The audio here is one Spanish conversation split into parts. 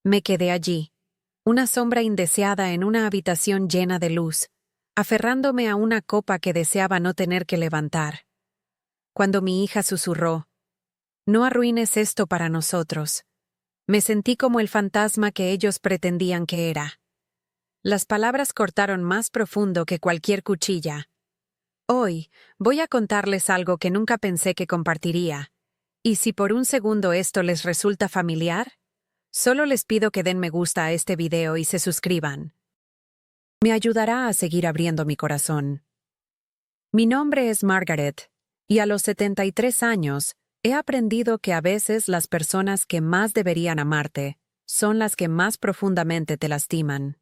Me quedé allí, una sombra indeseada en una habitación llena de luz, aferrándome a una copa que deseaba no tener que levantar. Cuando mi hija susurró, «No arruines esto para nosotros», me sentí como el fantasma que ellos pretendían que era. Las palabras cortaron más profundo que cualquier cuchilla. Hoy voy a contarles algo que nunca pensé que compartiría. Y si por un segundo esto les resulta familiar, solo les pido que den me gusta a este video y se suscriban. Me ayudará a seguir abriendo mi corazón. Mi nombre es Margaret, y a los 73 años he aprendido que a veces las personas que más deberían amarte son las que más profundamente te lastiman.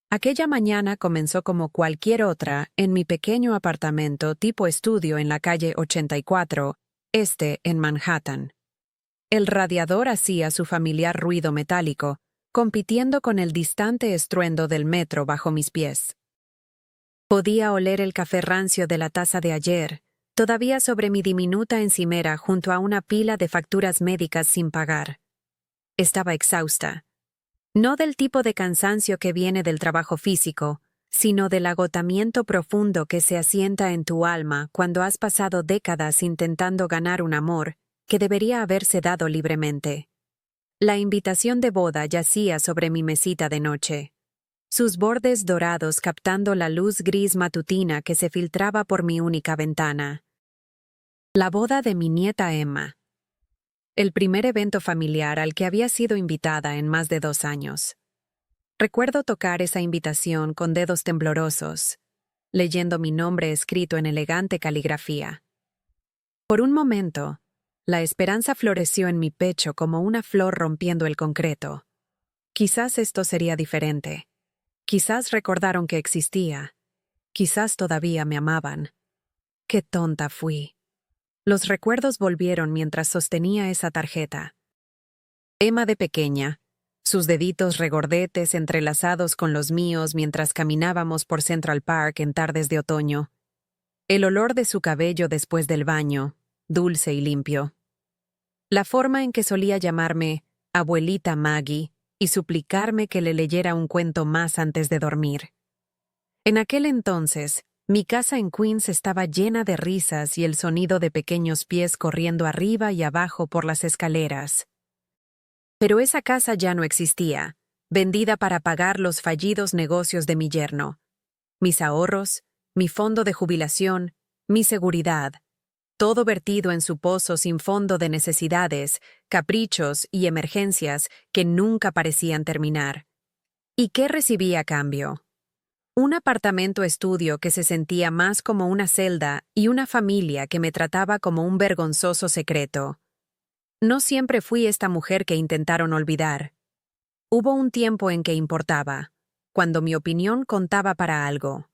Aquella mañana comenzó como cualquier otra en mi pequeño apartamento tipo estudio en la calle 84, en Manhattan. El radiador hacía su familiar ruido metálico, compitiendo con el distante estruendo del metro bajo mis pies. Podía oler el café rancio de la taza de ayer, todavía sobre mi diminuta encimera junto a una pila de facturas médicas sin pagar. Estaba exhausta. No del tipo de cansancio que viene del trabajo físico, sino del agotamiento profundo que se asienta en tu alma cuando has pasado décadas intentando ganar un amor que debería haberse dado libremente. La invitación de boda yacía sobre mi mesita de noche, sus bordes dorados captando la luz gris matutina que se filtraba por mi única ventana. La boda de mi nieta Emma. El primer evento familiar al que había sido invitada en más de 2 años. Recuerdo tocar esa invitación con dedos temblorosos, leyendo mi nombre escrito en elegante caligrafía. Por un momento, la esperanza floreció en mi pecho como una flor rompiendo el concreto. Quizás esto sería diferente. Quizás recordaron que existía. Quizás todavía me amaban. ¡Qué tonta fui! Los recuerdos volvieron mientras sostenía esa tarjeta. Emma de pequeña, sus deditos regordetes entrelazados con los míos mientras caminábamos por Central Park en tardes de otoño. El olor de su cabello después del baño, dulce y limpio. La forma en que solía llamarme abuelita Maggie y suplicarme que le leyera un cuento más antes de dormir. En aquel entonces, mi casa en Queens estaba llena de risas y el sonido de pequeños pies corriendo arriba y abajo por las escaleras. Pero esa casa ya no existía, vendida para pagar los fallidos negocios de mi yerno. Mis ahorros, mi fondo de jubilación, mi seguridad, todo vertido en su pozo sin fondo de necesidades, caprichos y emergencias que nunca parecían terminar. ¿Y qué recibí a cambio? Un apartamento estudio que se sentía más como una celda y una familia que me trataba como un vergonzoso secreto. No siempre fui esta mujer que intentaron olvidar. Hubo un tiempo en que importaba, cuando mi opinión contaba para algo.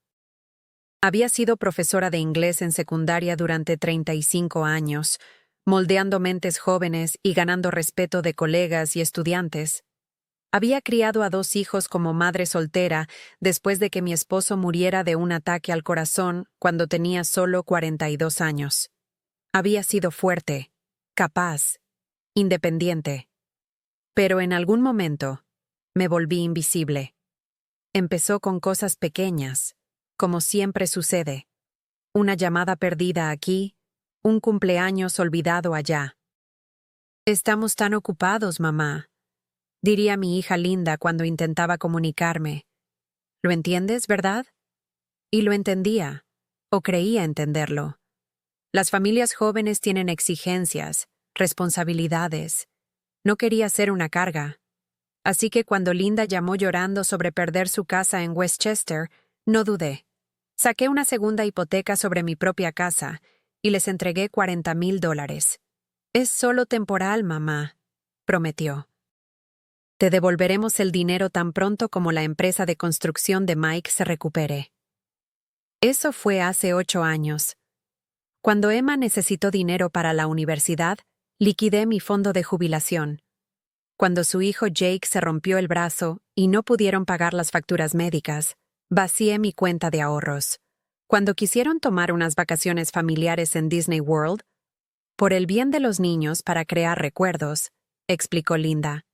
Había sido profesora de inglés en secundaria durante 35 años, moldeando mentes jóvenes y ganando respeto de colegas y estudiantes. Había criado a 2 hijos como madre soltera después de que mi esposo muriera de un ataque al corazón cuando tenía solo 42 años. Había sido fuerte, capaz, independiente. Pero en algún momento, me volví invisible. Empezó con cosas pequeñas, como siempre sucede. Una llamada perdida aquí, un cumpleaños olvidado allá. «Estamos tan ocupados, mamá», diría mi hija Linda cuando intentaba comunicarme. «¿Lo entiendes, verdad?» Y lo entendía, o creía entenderlo. Las familias jóvenes tienen exigencias, responsabilidades. No quería ser una carga. Así que cuando Linda llamó llorando sobre perder su casa en Westchester, no dudé. Saqué una segunda hipoteca sobre mi propia casa y les entregué $40,000. «Es solo temporal, mamá», prometió. «Te devolveremos el dinero tan pronto como la empresa de construcción de Mike se recupere». Eso fue hace 8 años. Cuando Emma necesitó dinero para la universidad, liquidé mi fondo de jubilación. Cuando su hijo Jake se rompió el brazo y no pudieron pagar las facturas médicas, vacié mi cuenta de ahorros. Cuando quisieron tomar unas vacaciones familiares en Disney World, por el bien de los niños para crear recuerdos, explicó Linda,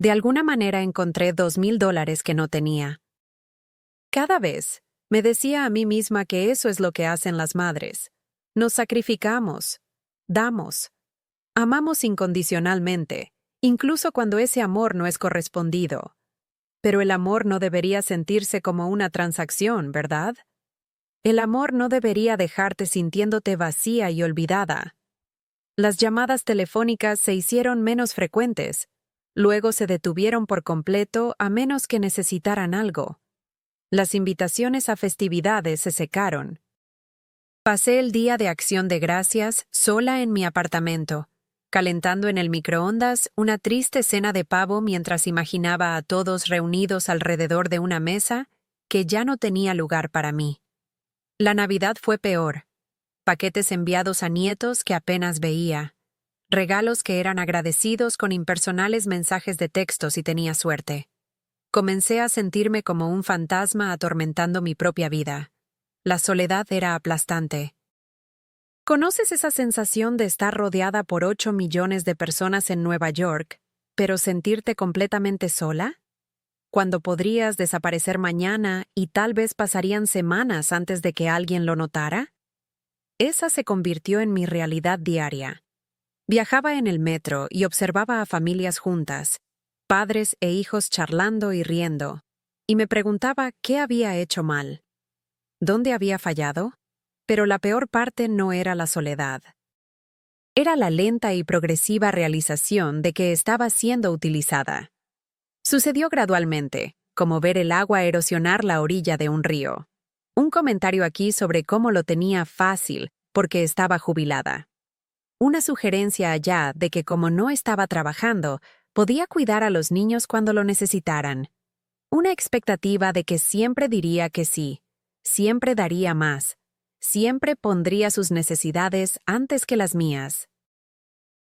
De alguna manera encontré $2,000 que no tenía. Cada vez me decía a mí misma que eso es lo que hacen las madres. Nos sacrificamos, damos, amamos incondicionalmente, incluso cuando ese amor no es correspondido. Pero el amor no debería sentirse como una transacción, ¿verdad? El amor no debería dejarte sintiéndote vacía y olvidada. Las llamadas telefónicas se hicieron menos frecuentes, luego se detuvieron por completo a menos que necesitaran algo. Las invitaciones a festividades se secaron. Pasé el día de Acción de Gracias sola en mi apartamento, calentando en el microondas una triste cena de pavo mientras imaginaba a todos reunidos alrededor de una mesa que ya no tenía lugar para mí. La Navidad fue peor. Paquetes enviados a nietos que apenas veía. Regalos que eran agradecidos con impersonales mensajes de texto si tenía suerte. Comencé a sentirme como un fantasma atormentando mi propia vida. La soledad era aplastante. ¿Conoces esa sensación de estar rodeada por 8 millones de personas en Nueva York, pero sentirte completamente sola? Cuando podrías desaparecer mañana y tal vez pasarían semanas antes de que alguien lo notara? Esa se convirtió en mi realidad diaria. Viajaba en el metro y observaba a familias juntas, padres e hijos charlando y riendo, y me preguntaba qué había hecho mal. ¿Dónde había fallado? Pero la peor parte no era la soledad. Era la lenta y progresiva realización de que estaba siendo utilizada. Sucedió gradualmente, como ver el agua erosionar la orilla de un río. Un comentario aquí sobre cómo lo tenía fácil porque estaba jubilada. Una sugerencia allá de que como no estaba trabajando, podía cuidar a los niños cuando lo necesitaran. Una expectativa de que siempre diría que sí, siempre daría más, siempre pondría sus necesidades antes que las mías.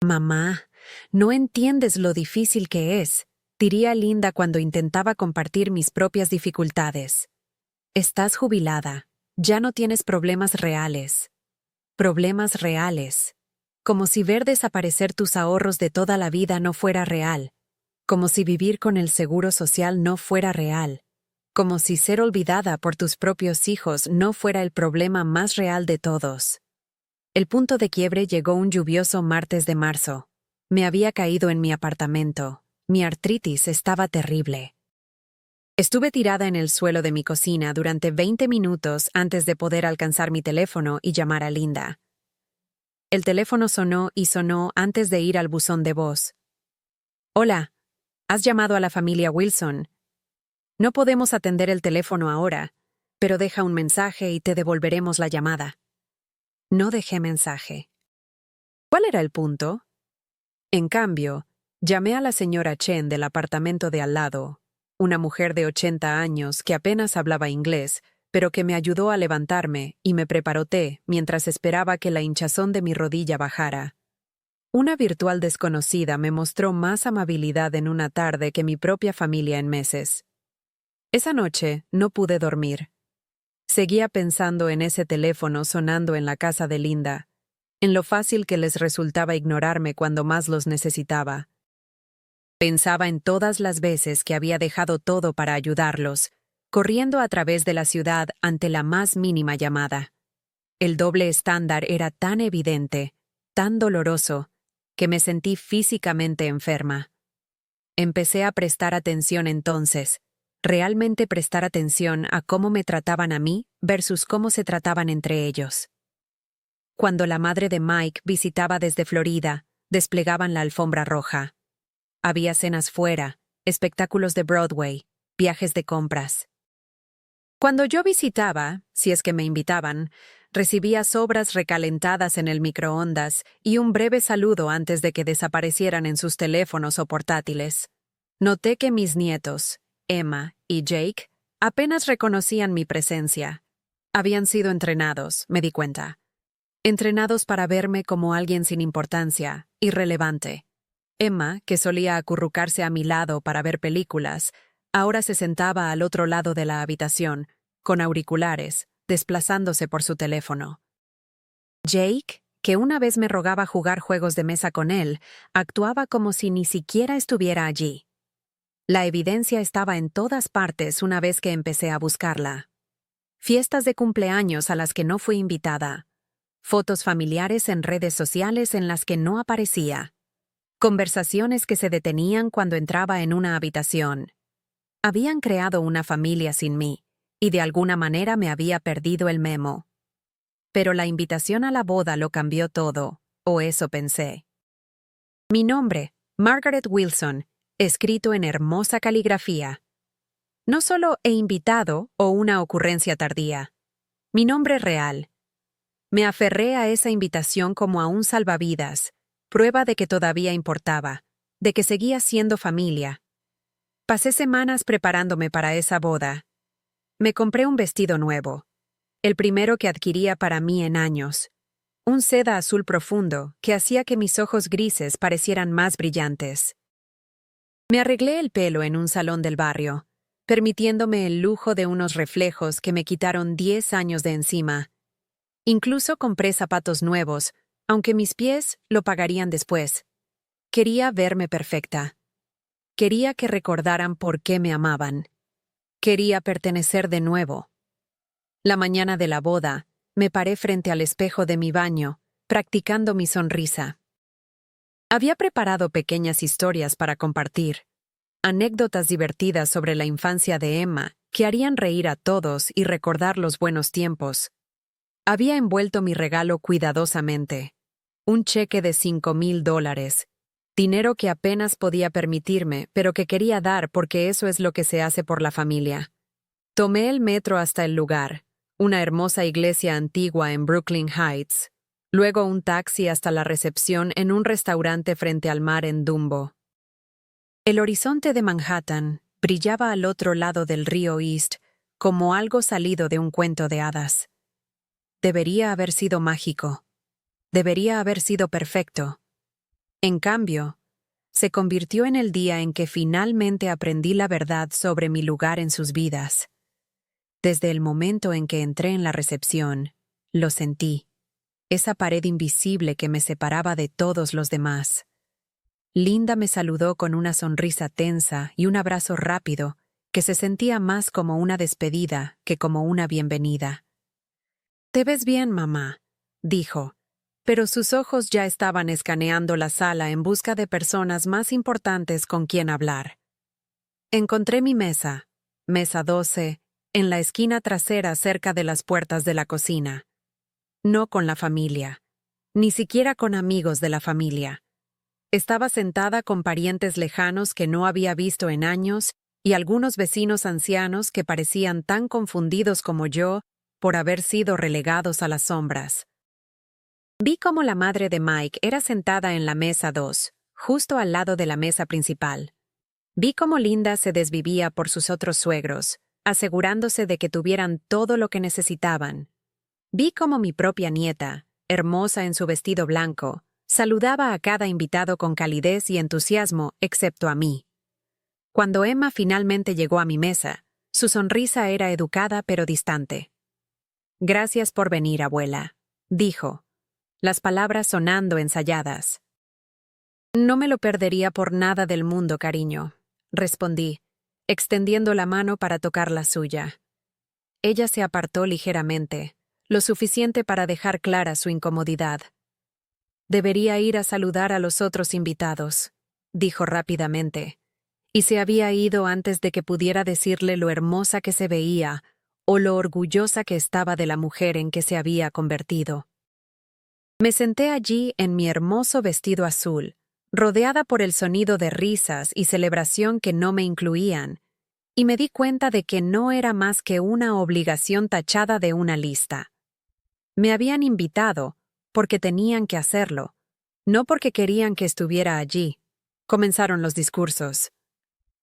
Mamá, no entiendes lo difícil que es, diría Linda cuando intentaba compartir mis propias dificultades. Estás jubilada, ya no tienes problemas reales. Problemas reales. Como si ver desaparecer tus ahorros de toda la vida no fuera real. Como si vivir con el seguro social no fuera real. Como si ser olvidada por tus propios hijos no fuera el problema más real de todos. El punto de quiebre llegó un lluvioso martes de marzo. Me había caído en mi apartamento. Mi artritis estaba terrible. Estuve tirada en el suelo de mi cocina durante 20 minutos antes de poder alcanzar mi teléfono y llamar a Linda. El teléfono sonó y sonó antes de ir al buzón de voz. Hola, has llamado a la familia Wilson. No podemos atender el teléfono ahora, pero deja un mensaje y te devolveremos la llamada. No dejé mensaje. ¿Cuál era el punto? En cambio, llamé a la señora Chen del apartamento de al lado, una mujer de 80 años que apenas hablaba inglés, pero que me ayudó a levantarme y me preparó té mientras esperaba que la hinchazón de mi rodilla bajara. Una virtual desconocida me mostró más amabilidad en una tarde que mi propia familia en meses. Esa noche no pude dormir. Seguía pensando en ese teléfono sonando en la casa de Linda, en lo fácil que les resultaba ignorarme cuando más los necesitaba. Pensaba en todas las veces que había dejado todo para ayudarlos, corriendo a través de la ciudad ante la más mínima llamada. El doble estándar era tan evidente, tan doloroso, que me sentí físicamente enferma. Empecé a prestar atención entonces, realmente prestar atención a cómo me trataban a mí versus cómo se trataban entre ellos. Cuando la madre de Mike visitaba desde Florida, desplegaban la alfombra roja. Había cenas fuera, espectáculos de Broadway, viajes de compras. Cuando yo visitaba, si es que me invitaban, recibía sobras recalentadas en el microondas y un breve saludo antes de que desaparecieran en sus teléfonos o portátiles. Noté que mis nietos, Emma y Jake, apenas reconocían mi presencia. Habían sido entrenados, me di cuenta. Entrenados para verme como alguien sin importancia, irrelevante. Emma, que solía acurrucarse a mi lado para ver películas, ahora se sentaba al otro lado de la habitación, con auriculares, desplazándose por su teléfono. Jake, que una vez me rogaba jugar juegos de mesa con él, actuaba como si ni siquiera estuviera allí. La evidencia estaba en todas partes una vez que empecé a buscarla. Fiestas de cumpleaños a las que no fui invitada. Fotos familiares en redes sociales en las que no aparecía. Conversaciones que se detenían cuando entraba en una habitación. Habían creado una familia sin mí, y de alguna manera me había perdido el memo. Pero la invitación a la boda lo cambió todo, o eso pensé. Mi nombre, Margaret Wilson, escrito en hermosa caligrafía. No solo he invitado o una ocurrencia tardía. Mi nombre real. Me aferré a esa invitación como a un salvavidas, prueba de que todavía importaba, de que seguía siendo familia. Pasé semanas preparándome para esa boda. Me compré un vestido nuevo, el primero que adquiría para mí en años. Un seda azul profundo que hacía que mis ojos grises parecieran más brillantes. Me arreglé el pelo en un salón del barrio, permitiéndome el lujo de unos reflejos que me quitaron 10 años de encima. Incluso compré zapatos nuevos, aunque mis pies lo pagarían después. Quería verme perfecta. Quería que recordaran por qué me amaban. Quería pertenecer de nuevo. La mañana de la boda, me paré frente al espejo de mi baño, practicando mi sonrisa. Había preparado pequeñas historias para compartir, anécdotas divertidas sobre la infancia de Emma que harían reír a todos y recordar los buenos tiempos. Había envuelto mi regalo cuidadosamente. Un cheque de $5,000, dinero que apenas podía permitirme, pero que quería dar porque eso es lo que se hace por la familia. Tomé el metro hasta el lugar, una hermosa iglesia antigua en Brooklyn Heights, luego un taxi hasta la recepción en un restaurante frente al mar en Dumbo. El horizonte de Manhattan brillaba al otro lado del río East como algo salido de un cuento de hadas. Debería haber sido mágico. Debería haber sido perfecto. En cambio, se convirtió en el día en que finalmente aprendí la verdad sobre mi lugar en sus vidas. Desde el momento en que entré en la recepción, lo sentí. Esa pared invisible que me separaba de todos los demás. Linda me saludó con una sonrisa tensa y un abrazo rápido que se sentía más como una despedida que como una bienvenida. «Te ves bien, mamá», dijo, pero sus ojos ya estaban escaneando la sala en busca de personas más importantes con quien hablar. Encontré mi mesa, mesa 12, en la esquina trasera cerca de las puertas de la cocina. No con la familia, ni siquiera con amigos de la familia. Estaba sentada con parientes lejanos que no había visto en años y algunos vecinos ancianos que parecían tan confundidos como yo por haber sido relegados a las sombras. Vi cómo la madre de Mike era sentada en la mesa 2, justo al lado de la mesa principal. Vi cómo Linda se desvivía por sus otros suegros, asegurándose de que tuvieran todo lo que necesitaban. Vi cómo mi propia nieta, hermosa en su vestido blanco, saludaba a cada invitado con calidez y entusiasmo, excepto a mí. Cuando Emma finalmente llegó a mi mesa, su sonrisa era educada pero distante. «Gracias por venir, abuela», dijo, las palabras sonando ensayadas. «No me lo perdería por nada del mundo, cariño», respondí, extendiendo la mano para tocar la suya. Ella se apartó ligeramente, lo suficiente para dejar clara su incomodidad. «Debería ir a saludar a los otros invitados», dijo rápidamente, y se había ido antes de que pudiera decirle lo hermosa que se veía o lo orgullosa que estaba de la mujer en que se había convertido. Me senté allí en mi hermoso vestido azul, rodeada por el sonido de risas y celebración que no me incluían, y me di cuenta de que no era más que una obligación tachada de una lista. Me habían invitado porque tenían que hacerlo, no porque querían que estuviera allí. Comenzaron los discursos.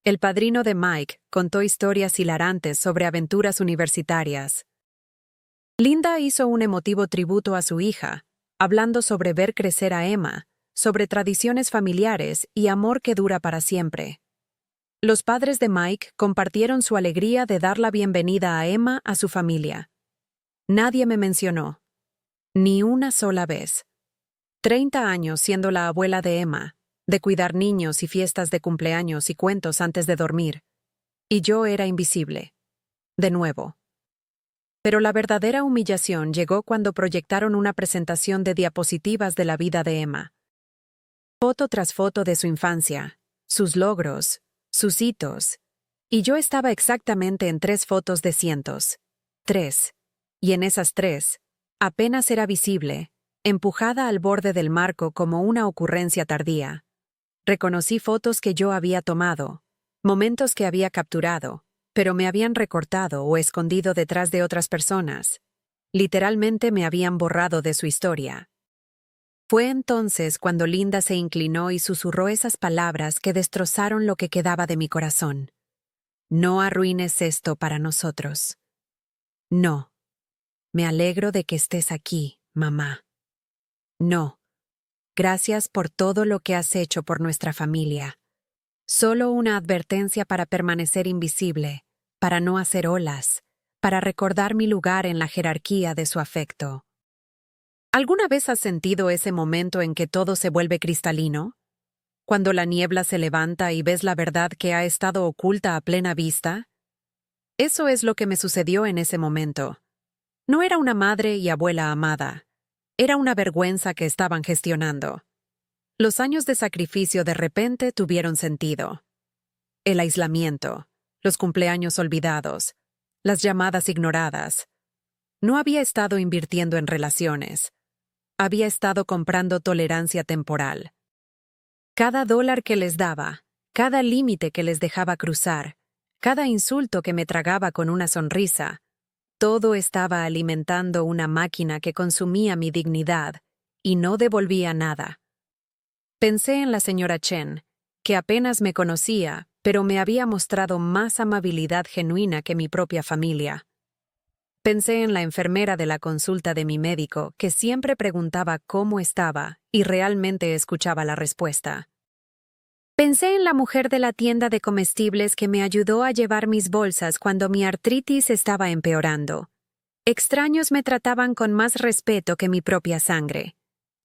El padrino de Mike contó historias hilarantes sobre aventuras universitarias. Linda hizo un emotivo tributo a su hija, hablando sobre ver crecer a Emma, sobre tradiciones familiares y amor que dura para siempre. Los padres de Mike compartieron su alegría de dar la bienvenida a Emma a su familia. Nadie me mencionó. Ni una sola vez. 30 años siendo la abuela de Emma, de cuidar niños y fiestas de cumpleaños y cuentos antes de dormir. Y yo era invisible. De nuevo. Pero la verdadera humillación llegó cuando proyectaron una presentación de diapositivas de la vida de Emma. Foto tras foto de su infancia, sus logros, sus hitos. Y yo estaba exactamente en 3 fotos de cientos. 3. Y en esas 3, apenas era visible, empujada al borde del marco como una ocurrencia tardía. Reconocí fotos que yo había tomado, momentos que había capturado, pero me habían recortado o escondido detrás de otras personas. Literalmente me habían borrado de su historia. Fue entonces cuando Linda se inclinó y susurró esas palabras que destrozaron lo que quedaba de mi corazón. No arruines esto para nosotros. No. Me alegro de que estés aquí, mamá. No. Gracias por todo lo que has hecho por nuestra familia. Solo una advertencia para permanecer invisible, para no hacer olas, para recordar mi lugar en la jerarquía de su afecto. ¿Alguna vez has sentido ese momento en que todo se vuelve cristalino? Cuando la niebla se levanta y ves la verdad que ha estado oculta a plena vista. Eso es lo que me sucedió en ese momento. No era una madre y abuela amada. Era una vergüenza que estaban gestionando. Los años de sacrificio de repente tuvieron sentido. El aislamiento, los cumpleaños olvidados, las llamadas ignoradas. No había estado invirtiendo en relaciones. Había estado comprando tolerancia temporal. Cada dólar que les daba, cada límite que les dejaba cruzar, cada insulto que me tragaba con una sonrisa, todo estaba alimentando una máquina que consumía mi dignidad y no devolvía nada. Pensé en la señora Chen, que apenas me conocía, pero me había mostrado más amabilidad genuina que mi propia familia. Pensé en la enfermera de la consulta de mi médico, que siempre preguntaba cómo estaba y realmente escuchaba la respuesta. Pensé en la mujer de la tienda de comestibles que me ayudó a llevar mis bolsas cuando mi artritis estaba empeorando. Extraños me trataban con más respeto que mi propia sangre.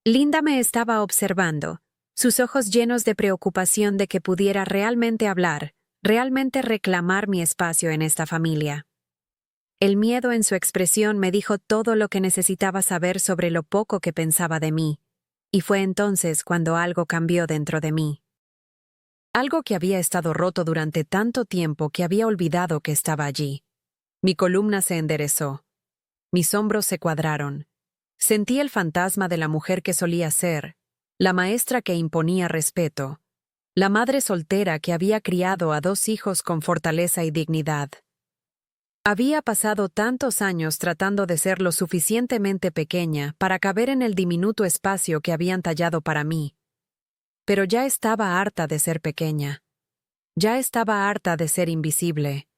Linda me estaba observando, sus ojos llenos de preocupación de que pudiera realmente hablar, realmente reclamar mi espacio en esta familia. El miedo en su expresión me dijo todo lo que necesitaba saber sobre lo poco que pensaba de mí, y fue entonces cuando algo cambió dentro de mí. Algo que había estado roto durante tanto tiempo que había olvidado que estaba allí. Mi columna se enderezó. Mis hombros se cuadraron. Sentí el fantasma de la mujer que solía ser, la maestra que imponía respeto, la madre soltera que había criado a 2 hijos con fortaleza y dignidad. Había pasado tantos años tratando de ser lo suficientemente pequeña para caber en el diminuto espacio que habían tallado para mí. Pero ya estaba harta de ser pequeña. Ya estaba harta de ser invisible.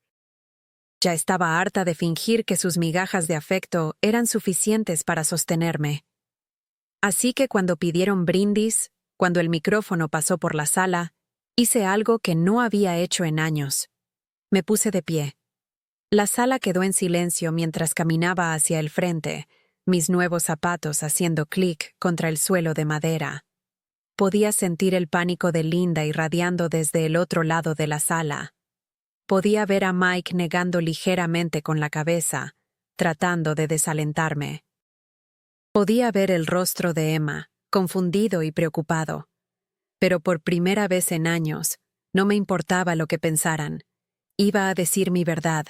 Ya estaba harta de fingir que sus migajas de afecto eran suficientes para sostenerme. Así que cuando pidieron brindis, cuando el micrófono pasó por la sala, hice algo que no había hecho en años. Me puse de pie. La sala quedó en silencio mientras caminaba hacia el frente, mis nuevos zapatos haciendo clic contra el suelo de madera. Podía sentir el pánico de Linda irradiando desde el otro lado de la sala. Podía ver a Mike negando ligeramente con la cabeza, tratando de desalentarme. Podía ver el rostro de Emma, confundido y preocupado. Pero por primera vez en años, no me importaba lo que pensaran. Iba a decir mi verdad.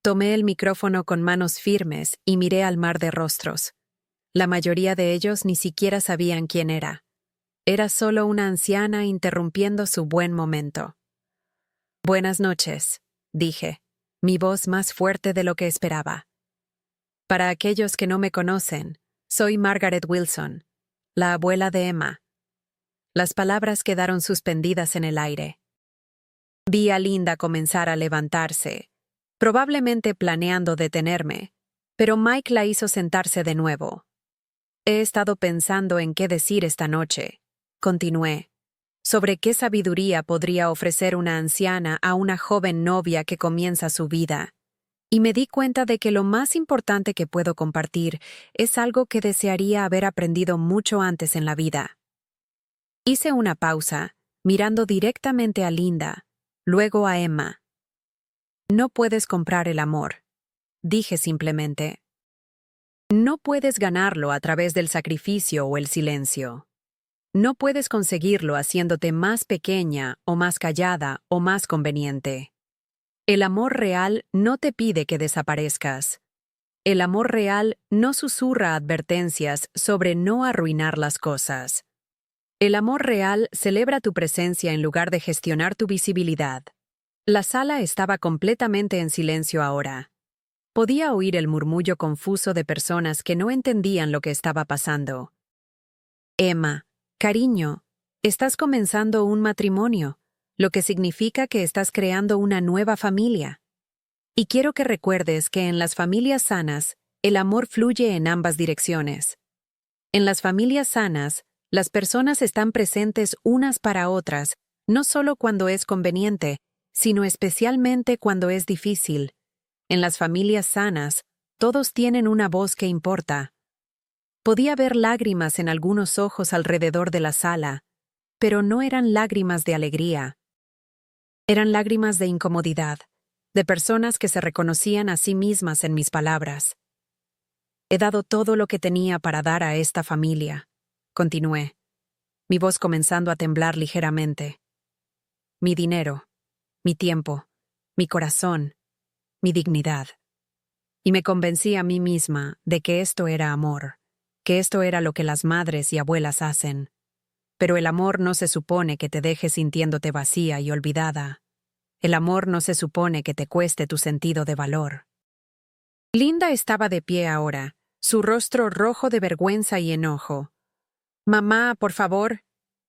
Tomé el micrófono con manos firmes y miré al mar de rostros. La mayoría de ellos ni siquiera sabían quién era. Era solo una anciana interrumpiendo su buen momento. «Buenas noches», dije, mi voz más fuerte de lo que esperaba. Para aquellos que no me conocen, soy Margaret Wilson, la abuela de Emma. Las palabras quedaron suspendidas en el aire. Vi a Linda comenzar a levantarse, probablemente planeando detenerme, pero Mike la hizo sentarse de nuevo. He estado pensando en qué decir esta noche, continué, sobre qué sabiduría podría ofrecer una anciana a una joven novia que comienza su vida, y me di cuenta de que lo más importante que puedo compartir es algo que desearía haber aprendido mucho antes en la vida. Hice una pausa, mirando directamente a Linda, luego a Emma. No puedes comprar el amor, dije simplemente. No puedes ganarlo a través del sacrificio o el silencio. No puedes conseguirlo haciéndote más pequeña o más callada o más conveniente. El amor real no te pide que desaparezcas. El amor real no susurra advertencias sobre no arruinar las cosas. El amor real celebra tu presencia en lugar de gestionar tu visibilidad. La sala estaba completamente en silencio ahora. Podía oír el murmullo confuso de personas que no entendían lo que estaba pasando. Emma, cariño, estás comenzando un matrimonio, lo que significa que estás creando una nueva familia. Y quiero que recuerdes que en las familias sanas, el amor fluye en ambas direcciones. En las familias sanas, las personas están presentes unas para otras, no solo cuando es conveniente, sino especialmente cuando es difícil. En las familias sanas, todos tienen una voz que importa. Podía ver lágrimas en algunos ojos alrededor de la sala, pero no eran lágrimas de alegría. Eran lágrimas de incomodidad, de personas que se reconocían a sí mismas en mis palabras. He dado todo lo que tenía para dar a esta familia, continué, mi voz comenzando a temblar ligeramente. Mi dinero, mi tiempo, mi corazón, mi dignidad. Y me convencí a mí misma de que esto era amor, que esto era lo que las madres y abuelas hacen. Pero el amor no se supone que te deje sintiéndote vacía y olvidada. El amor no se supone que te cueste tu sentido de valor. Linda estaba de pie ahora, su rostro rojo de vergüenza y enojo. «Mamá, por favor».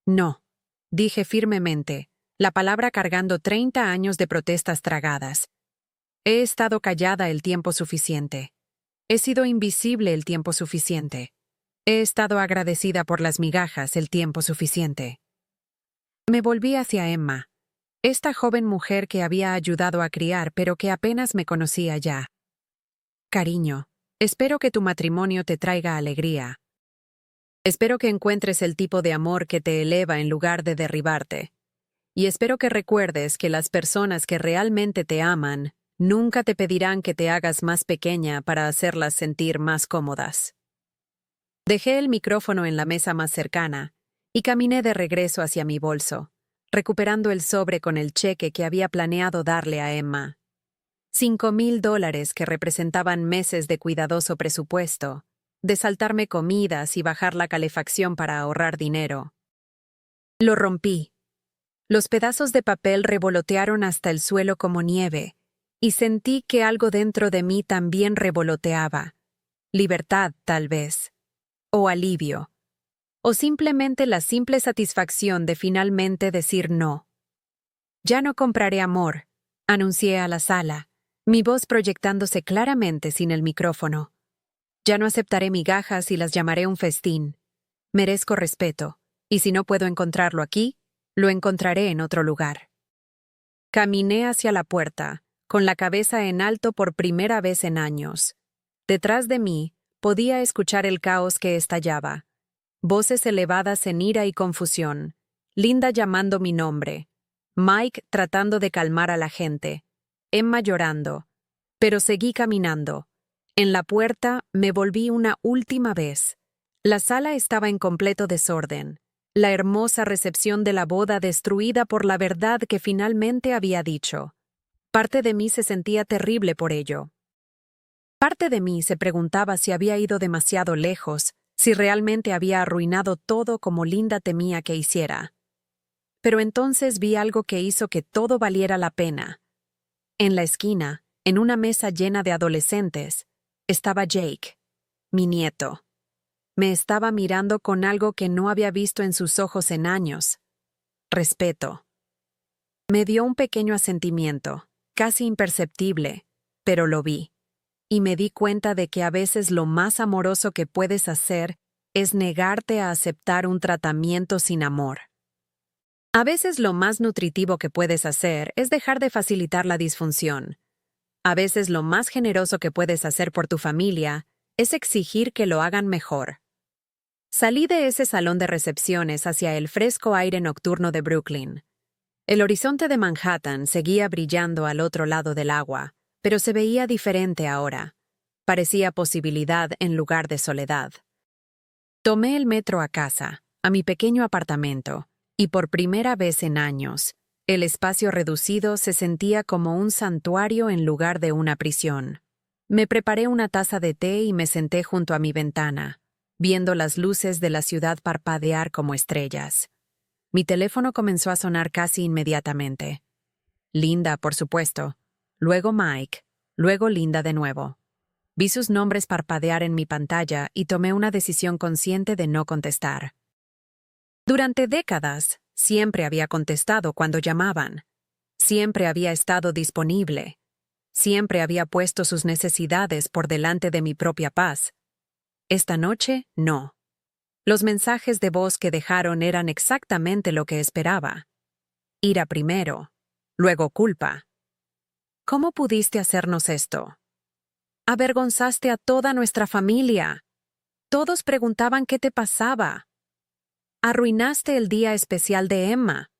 «No», dije firmemente, la palabra cargando 30 años de protestas tragadas. He estado callada el tiempo suficiente. He sido invisible el tiempo suficiente. He estado agradecida por las migajas el tiempo suficiente. Me volví hacia Emma, esta joven mujer que había ayudado a criar pero que apenas me conocía ya. Cariño, espero que tu matrimonio te traiga alegría. Espero que encuentres el tipo de amor que te eleva en lugar de derribarte. Y espero que recuerdes que las personas que realmente te aman nunca te pedirán que te hagas más pequeña para hacerlas sentir más cómodas. Dejé el micrófono en la mesa más cercana y caminé de regreso hacia mi bolso, recuperando el sobre con el cheque que había planeado darle a Emma. $5,000 que representaban meses de cuidadoso presupuesto, de saltarme comidas y bajar la calefacción para ahorrar dinero. Lo rompí. Los pedazos de papel revolotearon hasta el suelo como nieve, y sentí que algo dentro de mí también revoloteaba. Libertad, tal vez. O alivio. O simplemente la simple satisfacción de finalmente decir no. «Ya no compraré amor», anuncié a la sala, mi voz proyectándose claramente sin el micrófono. «Ya no aceptaré migajas y las llamaré un festín. Merezco respeto, y si no puedo encontrarlo aquí, lo encontraré en otro lugar». Caminé hacia la puerta, con la cabeza en alto por primera vez en años. Detrás de mí, podía escuchar el caos que estallaba. Voces elevadas en ira y confusión. Linda llamando mi nombre. Mike tratando de calmar a la gente. Emma llorando. Pero seguí caminando. En la puerta me volví una última vez. La sala estaba en completo desorden. La hermosa recepción de la boda destruida por la verdad que finalmente había dicho. Parte de mí se sentía terrible por ello. Parte de mí se preguntaba si había ido demasiado lejos, si realmente había arruinado todo como Linda temía que hiciera. Pero entonces vi algo que hizo que todo valiera la pena. En la esquina, en una mesa llena de adolescentes, estaba Jake, mi nieto. Me estaba mirando con algo que no había visto en sus ojos en años. Respeto. Me dio un pequeño asentimiento, casi imperceptible, pero lo vi. Y me di cuenta de que a veces lo más amoroso que puedes hacer es negarte a aceptar un tratamiento sin amor. A veces lo más nutritivo que puedes hacer es dejar de facilitar la disfunción. A veces lo más generoso que puedes hacer por tu familia es exigir que lo hagan mejor. Salí de ese salón de recepciones hacia el fresco aire nocturno de Brooklyn. El horizonte de Manhattan seguía brillando al otro lado del agua, pero se veía diferente ahora. Parecía posibilidad en lugar de soledad. Tomé el metro a casa, a mi pequeño apartamento, y por primera vez en años, el espacio reducido se sentía como un santuario en lugar de una prisión. Me preparé una taza de té y me senté junto a mi ventana, viendo las luces de la ciudad parpadear como estrellas. Mi teléfono comenzó a sonar casi inmediatamente. Linda, por supuesto. Luego Mike. Luego Linda de nuevo. Vi sus nombres parpadear en mi pantalla y tomé una decisión consciente de no contestar. Durante décadas, siempre había contestado cuando llamaban. Siempre había estado disponible. Siempre había puesto sus necesidades por delante de mi propia paz. Esta noche, no. Los mensajes de voz que dejaron eran exactamente lo que esperaba. Ira primero, luego culpa. ¿Cómo pudiste hacernos esto? Avergonzaste a toda nuestra familia. Todos preguntaban qué te pasaba. Arruinaste el día especial de Emma.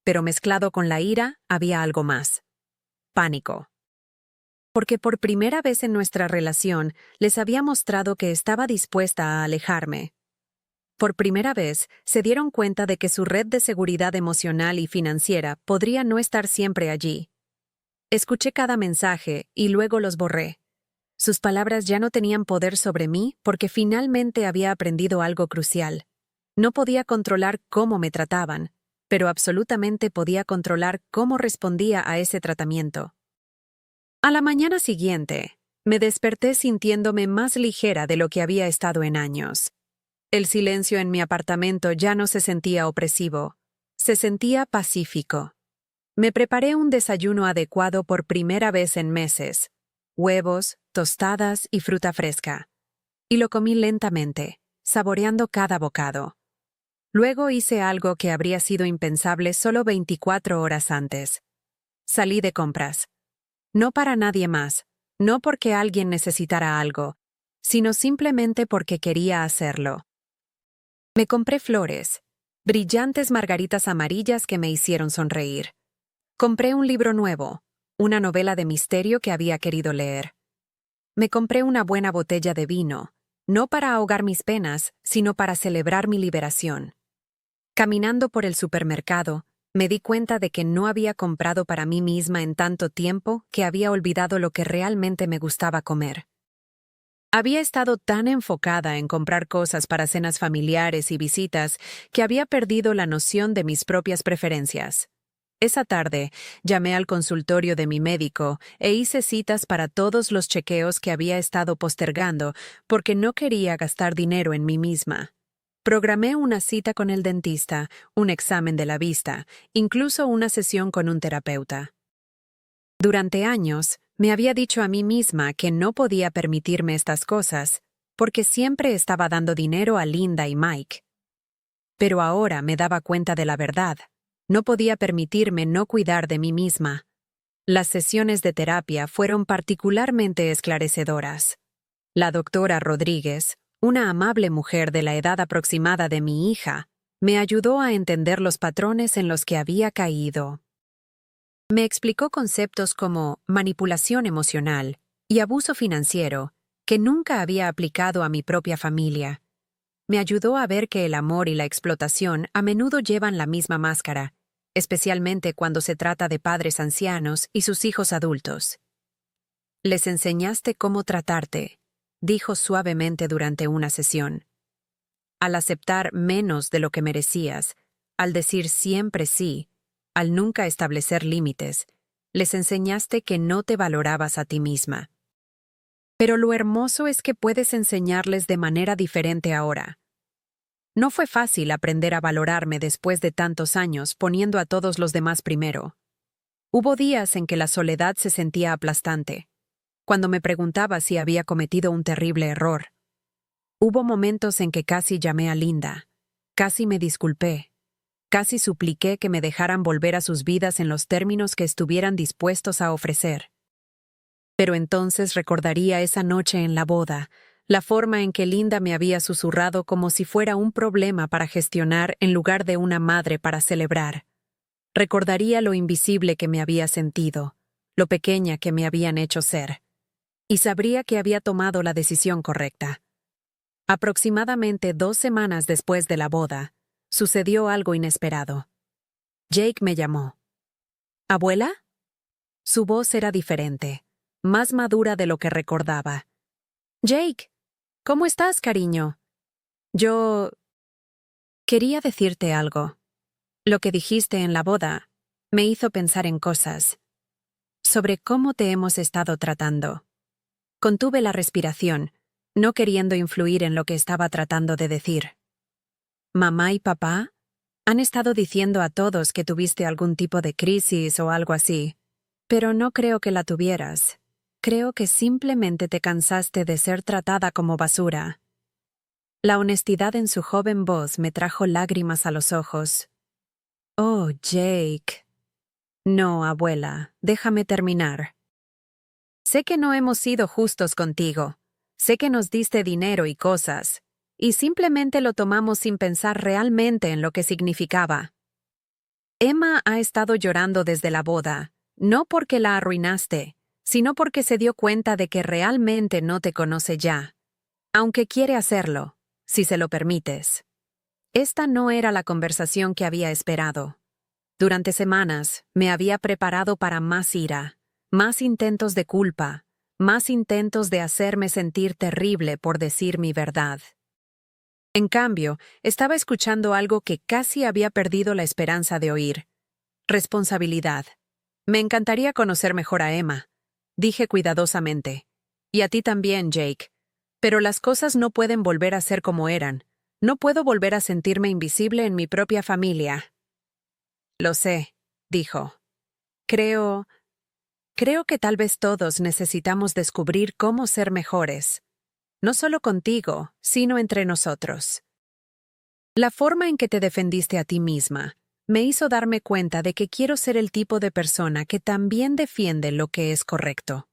Pero mezclado con la ira, había algo más. Pánico. Porque por primera vez en nuestra relación les había mostrado que estaba dispuesta a alejarme. Por primera vez, se dieron cuenta de que su red de seguridad emocional y financiera podría no estar siempre allí. Escuché cada mensaje y luego los borré. Sus palabras ya no tenían poder sobre mí porque finalmente había aprendido algo crucial. No podía controlar cómo me trataban, pero absolutamente podía controlar cómo respondía a ese tratamiento. A la mañana siguiente, me desperté sintiéndome más ligera de lo que había estado en años. El silencio en mi apartamento ya no se sentía opresivo, se sentía pacífico. Me preparé un desayuno adecuado por primera vez en meses, huevos, tostadas y fruta fresca, y lo comí lentamente, saboreando cada bocado. Luego hice algo que habría sido impensable solo 24 horas antes. Salí de compras. No para nadie más, no porque alguien necesitara algo, sino simplemente porque quería hacerlo. Me compré flores, brillantes margaritas amarillas que me hicieron sonreír. Compré un libro nuevo, una novela de misterio que había querido leer. Me compré una buena botella de vino, no para ahogar mis penas, sino para celebrar mi liberación. Caminando por el supermercado, me di cuenta de que no había comprado para mí misma en tanto tiempo que había olvidado lo que realmente me gustaba comer. Había estado tan enfocada en comprar cosas para cenas familiares y visitas que había perdido la noción de mis propias preferencias. Esa tarde, llamé al consultorio de mi médico e hice citas para todos los chequeos que había estado postergando porque no quería gastar dinero en mí misma. Programé una cita con el dentista, un examen de la vista, incluso una sesión con un terapeuta. Durante años, me había dicho a mí misma que no podía permitirme estas cosas, porque siempre estaba dando dinero a Linda y Mike. Pero ahora me daba cuenta de la verdad. No podía permitirme no cuidar de mí misma. Las sesiones de terapia fueron particularmente esclarecedoras. La doctora Rodríguez, una amable mujer de la edad aproximada de mi hija, me ayudó a entender los patrones en los que había caído. Me explicó conceptos como manipulación emocional y abuso financiero que nunca había aplicado a mi propia familia. Me ayudó a ver que el amor y la explotación a menudo llevan la misma máscara, especialmente cuando se trata de padres ancianos y sus hijos adultos. «Les enseñaste cómo tratarte», dijo suavemente durante una sesión. Al aceptar menos de lo que merecías, al decir siempre sí, al nunca establecer límites, les enseñaste que no te valorabas a ti misma. Pero lo hermoso es que puedes enseñarles de manera diferente ahora. No fue fácil aprender a valorarme después de tantos años poniendo a todos los demás primero. Hubo días en que la soledad se sentía aplastante, cuando me preguntaba si había cometido un terrible error. Hubo momentos en que casi llamé a Linda, casi me disculpé. Casi supliqué que me dejaran volver a sus vidas en los términos que estuvieran dispuestos a ofrecer. Pero entonces recordaría esa noche en la boda, La forma en que Linda me había susurrado como si fuera un problema para gestionar en lugar de una madre para celebrar. Recordaría lo invisible que me había sentido, lo pequeña que me habían hecho ser. Y sabría que había tomado la decisión correcta. Aproximadamente 2 semanas después de la boda, sucedió algo inesperado. Jake me llamó. ¿Abuela? Su voz era diferente, más madura de lo que recordaba. Jake, ¿cómo estás, cariño? Yo... quería decirte algo. Lo que dijiste en la boda me hizo pensar en cosas. Sobre cómo te hemos estado tratando. Contuve la respiración, no queriendo influir en lo que estaba tratando de decir. Mamá y papá han estado diciendo a todos que tuviste algún tipo de crisis o algo así, pero no creo que la tuvieras. Creo que simplemente te cansaste de ser tratada como basura. La honestidad en su joven voz me trajo lágrimas a los ojos. Oh, Jake. No, abuela, déjame terminar. Sé que no hemos sido justos contigo. Sé que nos diste dinero y cosas, y simplemente lo tomamos sin pensar realmente en lo que significaba. Emma ha estado llorando desde la boda, no porque la arruinaste, sino porque se dio cuenta de que realmente no te conoce ya, aunque quiere hacerlo, si se lo permites. Esta no era la conversación que había esperado. Durante semanas me había preparado para más ira, más intentos de culpa, más intentos de hacerme sentir terrible por decir mi verdad. En cambio, estaba escuchando algo que casi había perdido la esperanza de oír. Responsabilidad. Me encantaría conocer mejor a Emma, dije cuidadosamente. Y a ti también, Jake. Pero las cosas no pueden volver a ser como eran. No puedo volver a sentirme invisible en mi propia familia. Lo sé, dijo. Creo que tal vez todos necesitamos descubrir cómo ser mejores. No solo contigo, sino entre nosotros. La forma en que te defendiste a ti misma me hizo darme cuenta de que quiero ser el tipo de persona que también defiende lo que es correcto.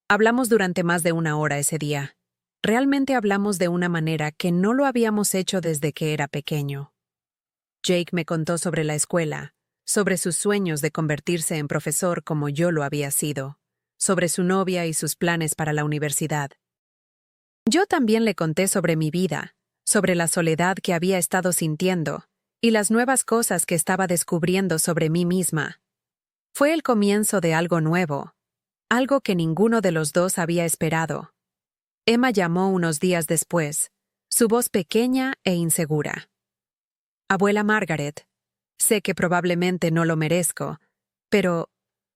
Hablamos durante más de 1 hora ese día. Realmente hablamos de una manera que no lo habíamos hecho desde que era pequeño. Jake me contó sobre la escuela, sobre sus sueños de convertirse en profesor como yo lo había sido, sobre su novia y sus planes para la universidad. Yo también le conté sobre mi vida, sobre la soledad que había estado sintiendo y las nuevas cosas que estaba descubriendo sobre mí misma. Fue el comienzo de algo nuevo, algo que ninguno de los dos había esperado. Emma llamó unos días después, su voz pequeña e insegura. Abuela Margaret, sé que probablemente no lo merezco, pero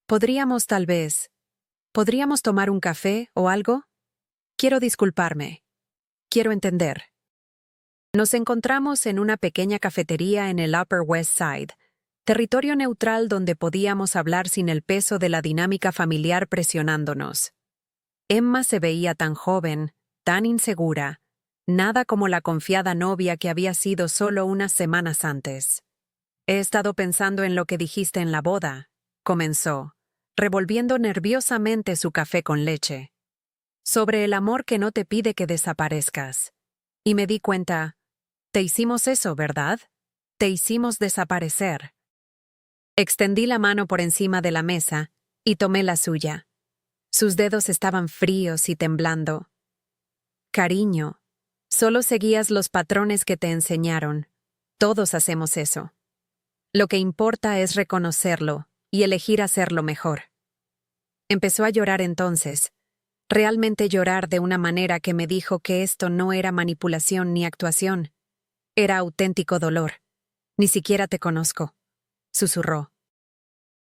¿podríamos tomar un café o algo? Quiero disculparme. Quiero entender. Nos encontramos en una pequeña cafetería en el Upper West Side, territorio neutral donde podíamos hablar sin el peso de la dinámica familiar presionándonos. Emma se veía tan joven, tan insegura, nada como la confiada novia que había sido solo unas semanas antes. He estado pensando en lo que dijiste en la boda, comenzó, revolviendo nerviosamente su café con leche. Sobre el amor que no te pide que desaparezcas. Y me di cuenta, te hicimos eso, ¿verdad? Te hicimos desaparecer. Extendí la mano por encima de la mesa y tomé la suya. Sus dedos estaban fríos y temblando. Cariño, solo seguías los patrones que te enseñaron. Todos hacemos eso. Lo que importa es reconocerlo y elegir hacerlo mejor. Empezó a llorar entonces. Realmente llorar de una manera que me dijo que esto no era manipulación ni actuación. Era auténtico dolor. Ni siquiera te conozco, susurró.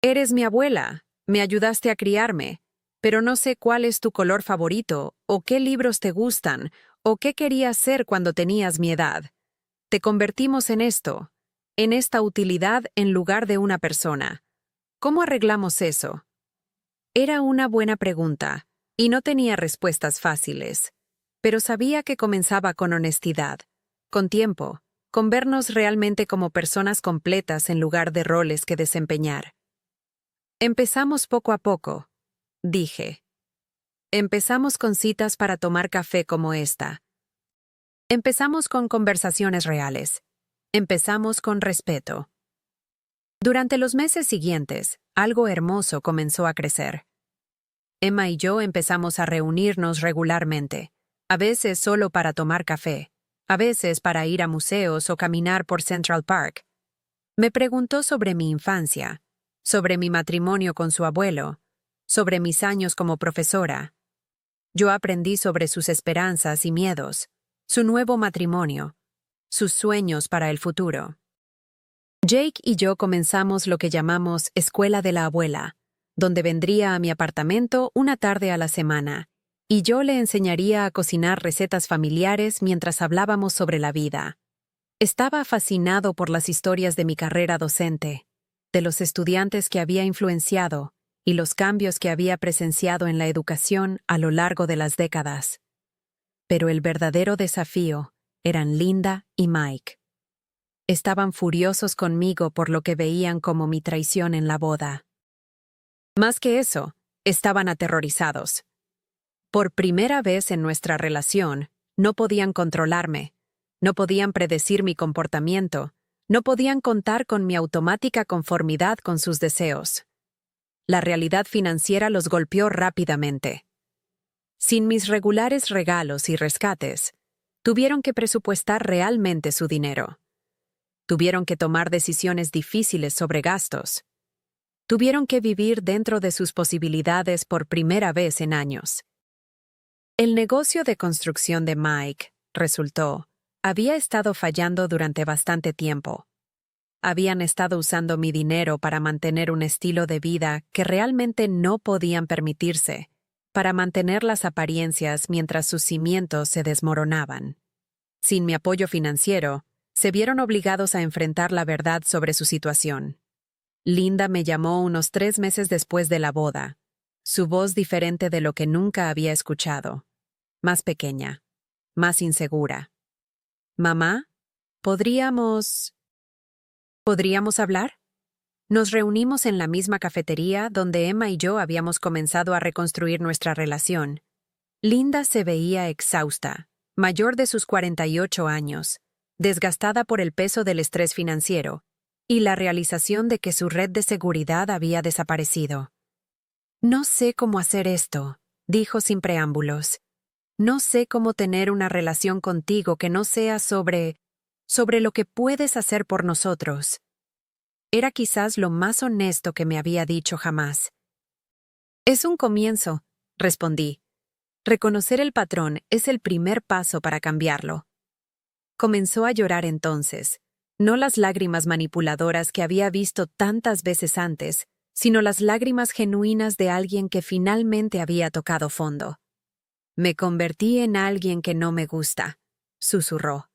Eres mi abuela, me ayudaste a criarme, pero no sé cuál es tu color favorito, o qué libros te gustan, o qué querías ser cuando tenías mi edad. Te convertimos en esto, en esta utilidad en lugar de una persona. ¿Cómo arreglamos eso? Era una buena pregunta. Y no tenía respuestas fáciles, pero sabía que comenzaba con honestidad, con tiempo, con vernos realmente como personas completas en lugar de roles que desempeñar. Empezamos poco a poco, dije. Empezamos con citas para tomar café como esta. Empezamos con conversaciones reales. Empezamos con respeto. Durante los meses siguientes, algo hermoso comenzó a crecer. Emma y yo empezamos a reunirnos regularmente, a veces solo para tomar café, a veces para ir a museos o caminar por Central Park. Me preguntó sobre mi infancia, sobre mi matrimonio con su abuelo, sobre mis años como profesora. Yo aprendí sobre sus esperanzas y miedos, su nuevo matrimonio, sus sueños para el futuro. Jake y yo comenzamos lo que llamamos Escuela de la Abuela, donde vendría a mi apartamento una tarde a la semana, y yo le enseñaría a cocinar recetas familiares mientras hablábamos sobre la vida. Estaba fascinado por las historias de mi carrera docente, de los estudiantes que había influenciado y los cambios que había presenciado en la educación a lo largo de las décadas. Pero el verdadero desafío eran Linda y Mike. Estaban furiosos conmigo por lo que veían como mi traición en la boda. Más que eso, estaban aterrorizados. Por primera vez en nuestra relación, no podían controlarme, no podían predecir mi comportamiento, no podían contar con mi automática conformidad con sus deseos. La realidad financiera los golpeó rápidamente. Sin mis regulares regalos y rescates, tuvieron que presupuestar realmente su dinero. Tuvieron que tomar decisiones difíciles sobre gastos. Tuvieron que vivir dentro de sus posibilidades por primera vez en años. El negocio de construcción de Mike, resultó, había estado fallando durante bastante tiempo. Habían estado usando mi dinero para mantener un estilo de vida que realmente no podían permitirse, para mantener las apariencias mientras sus cimientos se desmoronaban. Sin mi apoyo financiero, se vieron obligados a enfrentar la verdad sobre su situación. Linda me llamó unos 3 meses después de la boda, su voz diferente de lo que nunca había escuchado, más pequeña, más insegura. «Mamá, ¿podríamos hablar?» Nos reunimos en la misma cafetería donde Emma y yo habíamos comenzado a reconstruir nuestra relación. Linda se veía exhausta, mayor de sus 48 años, desgastada por el peso del estrés financiero y la realización de que su red de seguridad había desaparecido. «No sé cómo hacer esto», dijo sin preámbulos. «No sé cómo tener una relación contigo que no sea sobre lo que puedes hacer por nosotros». Era quizás lo más honesto que me había dicho jamás. «Es un comienzo», respondí. «Reconocer el patrón es el primer paso para cambiarlo». Comenzó a llorar entonces, no las lágrimas manipuladoras que había visto tantas veces antes, sino las lágrimas genuinas de alguien que finalmente había tocado fondo. «Me convertí en alguien que no me gusta», susurró.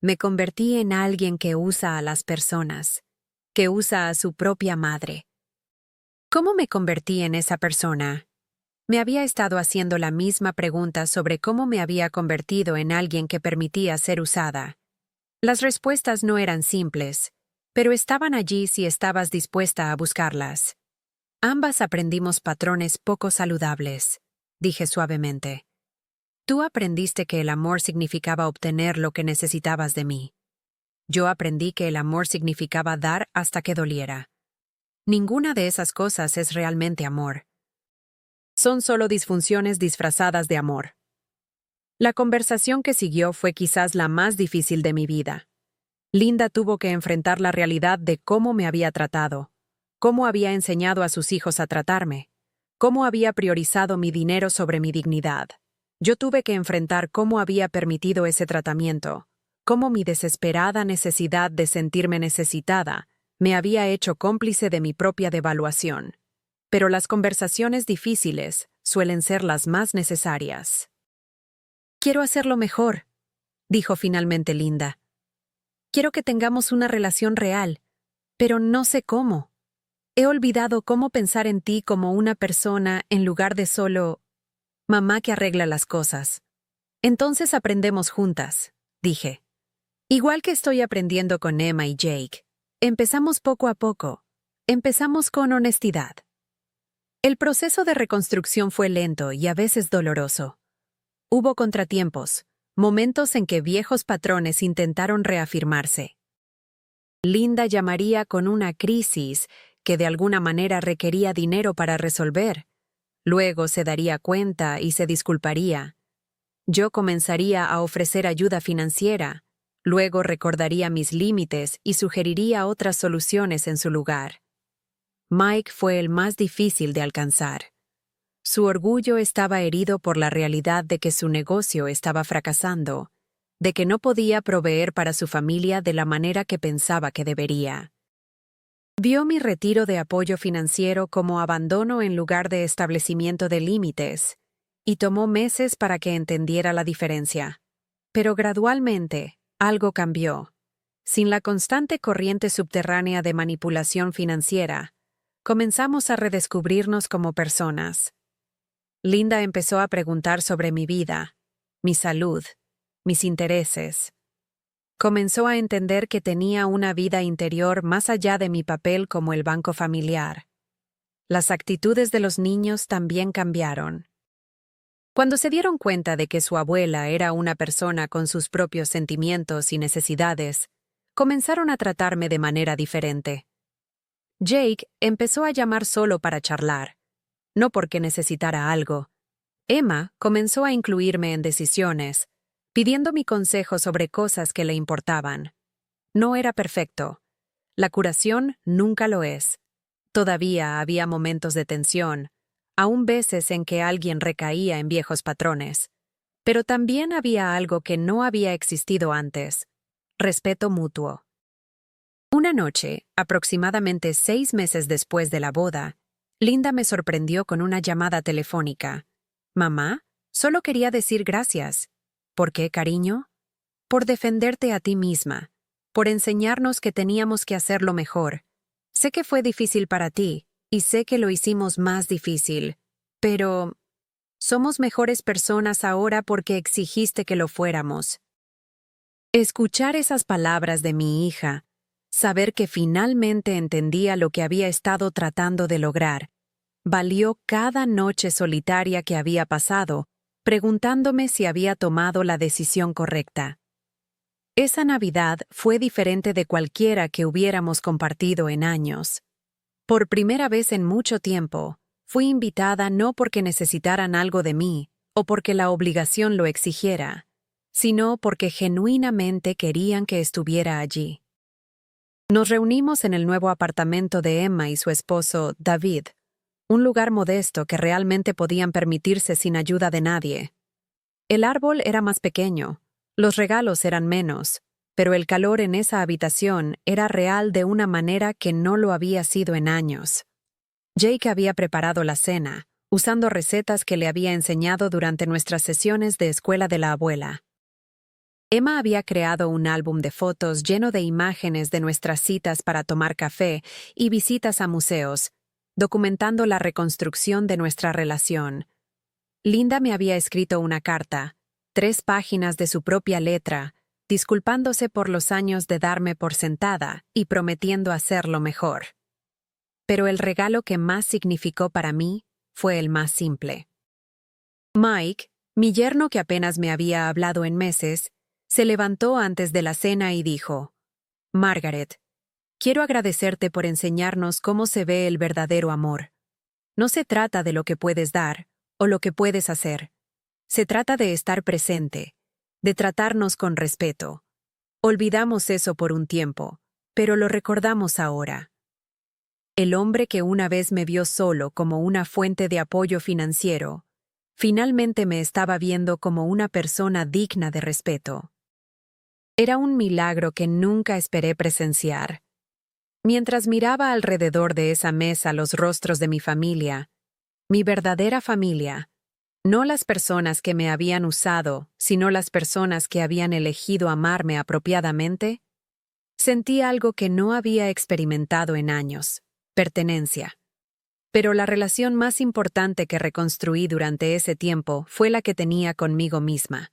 «Me convertí en alguien que usa a las personas, que usa a su propia madre». ¿Cómo me convertí en esa persona? Me había estado haciendo la misma pregunta sobre cómo me había convertido en alguien que permitía ser usada. Las respuestas no eran simples, pero estaban allí si estabas dispuesta a buscarlas. Ambas aprendimos patrones poco saludables, dije suavemente. Tú aprendiste que el amor significaba obtener lo que necesitabas de mí. Yo aprendí que el amor significaba dar hasta que doliera. Ninguna de esas cosas es realmente amor. Son solo disfunciones disfrazadas de amor. La conversación que siguió fue quizás la más difícil de mi vida. Linda tuvo que enfrentar la realidad de cómo me había tratado, cómo había enseñado a sus hijos a tratarme, cómo había priorizado mi dinero sobre mi dignidad. Yo tuve que enfrentar cómo había permitido ese tratamiento, cómo mi desesperada necesidad de sentirme necesitada me había hecho cómplice de mi propia devaluación. Pero las conversaciones difíciles suelen ser las más necesarias. «Quiero hacerlo mejor», dijo finalmente Linda. «Quiero que tengamos una relación real, pero no sé cómo. He olvidado cómo pensar en ti como una persona en lugar de solo mamá que arregla las cosas. Entonces aprendemos juntas», dije. «Igual que estoy aprendiendo con Emma y Jake. Empezamos poco a poco. Empezamos con honestidad». El proceso de reconstrucción fue lento y a veces doloroso. Hubo contratiempos, momentos en que viejos patrones intentaron reafirmarse. Linda llamaría con una crisis que de alguna manera requería dinero para resolver. Luego se daría cuenta y se disculparía. Yo comenzaría a ofrecer ayuda financiera. Luego recordaría mis límites y sugeriría otras soluciones en su lugar. Mike fue el más difícil de alcanzar. Su orgullo estaba herido por la realidad de que su negocio estaba fracasando, de que no podía proveer para su familia de la manera que pensaba que debería. Vio mi retiro de apoyo financiero como abandono en lugar de establecimiento de límites, y tomó meses para que entendiera la diferencia. Pero gradualmente, algo cambió. Sin la constante corriente subterránea de manipulación financiera, comenzamos a redescubrirnos como personas. Linda empezó a preguntar sobre mi vida, mi salud, mis intereses. Comenzó a entender que tenía una vida interior más allá de mi papel como el banco familiar. Las actitudes de los niños también cambiaron. Cuando se dieron cuenta de que su abuela era una persona con sus propios sentimientos y necesidades, comenzaron a tratarme de manera diferente. Jake empezó a llamar solo para charlar, no porque necesitara algo. Emma comenzó a incluirme en decisiones, pidiendo mi consejo sobre cosas que le importaban. No era perfecto. La curación nunca lo es. Todavía había momentos de tensión, aún veces en que alguien recaía en viejos patrones. Pero también había algo que no había existido antes: respeto mutuo. Una noche, aproximadamente 6 meses después de la boda, Linda me sorprendió con una llamada telefónica. «Mamá, solo quería decir gracias». «¿Por qué, cariño?» «Por defenderte a ti misma, por enseñarnos que teníamos que hacerlo mejor. Sé que fue difícil para ti, y sé que lo hicimos más difícil, pero somos mejores personas ahora porque exigiste que lo fuéramos». Escuchar esas palabras de mi hija, saber que finalmente entendía lo que había estado tratando de lograr, valió cada noche solitaria que había pasado, preguntándome si había tomado la decisión correcta. Esa Navidad fue diferente de cualquiera que hubiéramos compartido en años. Por primera vez en mucho tiempo, fui invitada no porque necesitaran algo de mí o porque la obligación lo exigiera, sino porque genuinamente querían que estuviera allí. Nos reunimos en el nuevo apartamento de Emma y su esposo, David, un lugar modesto que realmente podían permitirse sin ayuda de nadie. El árbol era más pequeño, los regalos eran menos, pero el calor en esa habitación era real de una manera que no lo había sido en años. Jake había preparado la cena, usando recetas que le había enseñado durante nuestras sesiones de escuela de la abuela. Emma había creado un álbum de fotos lleno de imágenes de nuestras citas para tomar café y visitas a museos, documentando la reconstrucción de nuestra relación. Linda me había escrito una carta, 3 páginas de su propia letra, disculpándose por los años de darme por sentada y prometiendo hacerlo mejor. Pero el regalo que más significó para mí fue el más simple. Mike, mi yerno que apenas me había hablado en meses, se levantó antes de la cena y dijo: «Margaret, quiero agradecerte por enseñarnos cómo se ve el verdadero amor. No se trata de lo que puedes dar o lo que puedes hacer. Se trata de estar presente, de tratarnos con respeto. Olvidamos eso por un tiempo, pero lo recordamos ahora». El hombre que una vez me vio solo como una fuente de apoyo financiero, finalmente me estaba viendo como una persona digna de respeto. Era un milagro que nunca esperé presenciar. Mientras miraba alrededor de esa mesa los rostros de mi familia, mi verdadera familia, no las personas que me habían usado, sino las personas que habían elegido amarme apropiadamente, sentí algo que no había experimentado en años: pertenencia. Pero la relación más importante que reconstruí durante ese tiempo fue la que tenía conmigo misma.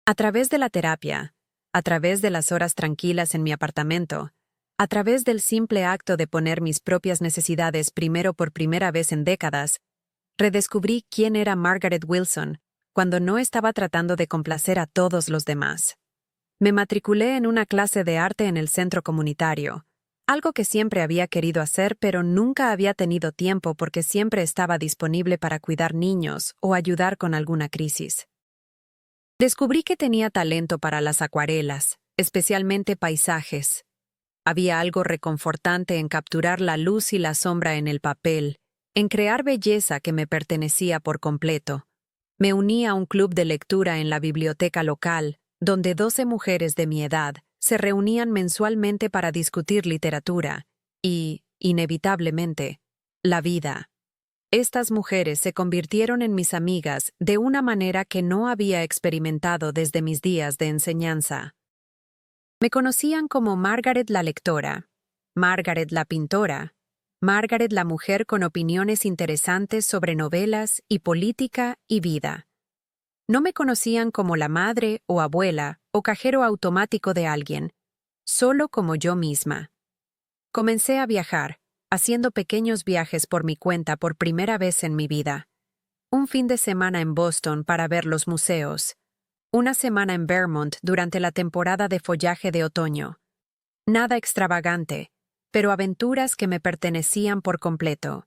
A través de la terapia, a través de las horas tranquilas en mi apartamento, A través del simple acto de poner mis propias necesidades primero por primera vez en décadas, redescubrí quién era Margaret Wilson cuando no estaba tratando de complacer a todos los demás. Me matriculé en una clase de arte en el centro comunitario, algo que siempre había querido hacer pero nunca había tenido tiempo porque siempre estaba disponible para cuidar niños o ayudar con alguna crisis. Descubrí que tenía talento para las acuarelas, especialmente paisajes. Había algo reconfortante en capturar la luz y la sombra en el papel, en crear belleza que me pertenecía por completo. Me uní a un club de lectura en la biblioteca local, donde 12 mujeres de mi edad se reunían mensualmente para discutir literatura y, inevitablemente, la vida. Estas mujeres se convirtieron en mis amigas de una manera que no había experimentado desde mis días de enseñanza. Me conocían como Margaret la lectora, Margaret la pintora, Margaret la mujer con opiniones interesantes sobre novelas y política y vida. No me conocían como la madre o abuela o cajero automático de alguien, solo como yo misma. Comencé a viajar, haciendo pequeños viajes por mi cuenta por primera vez en mi vida. Un fin de semana en Boston para ver los museos. Una semana en Vermont durante la temporada de follaje de otoño. Nada extravagante, pero aventuras que me pertenecían por completo.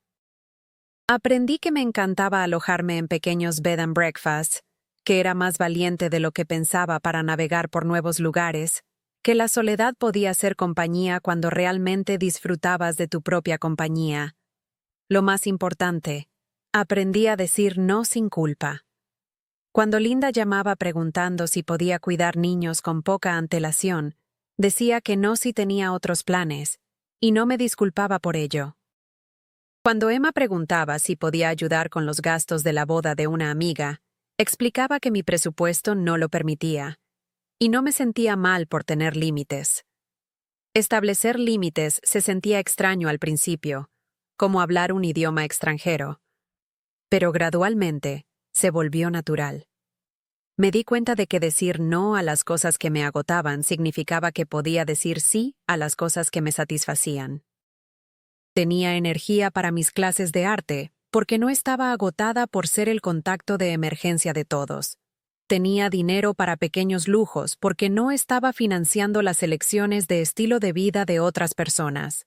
Aprendí que me encantaba alojarme en pequeños bed and breakfasts, que era más valiente de lo que pensaba para navegar por nuevos lugares, que la soledad podía ser compañía cuando realmente disfrutabas de tu propia compañía. Lo más importante, aprendí a decir no sin culpa. Cuando Linda llamaba preguntando si podía cuidar niños con poca antelación, decía que no si tenía otros planes, y no me disculpaba por ello. Cuando Emma preguntaba si podía ayudar con los gastos de la boda de una amiga, explicaba que mi presupuesto no lo permitía, y no me sentía mal por tener límites. Establecer límites se sentía extraño al principio, como hablar un idioma extranjero. Pero gradualmente se volvió natural. Me di cuenta de que decir no a las cosas que me agotaban significaba que podía decir sí a las cosas que me satisfacían. Tenía energía para mis clases de arte porque no estaba agotada por ser el contacto de emergencia de todos. Tenía dinero para pequeños lujos porque no estaba financiando las elecciones de estilo de vida de otras personas.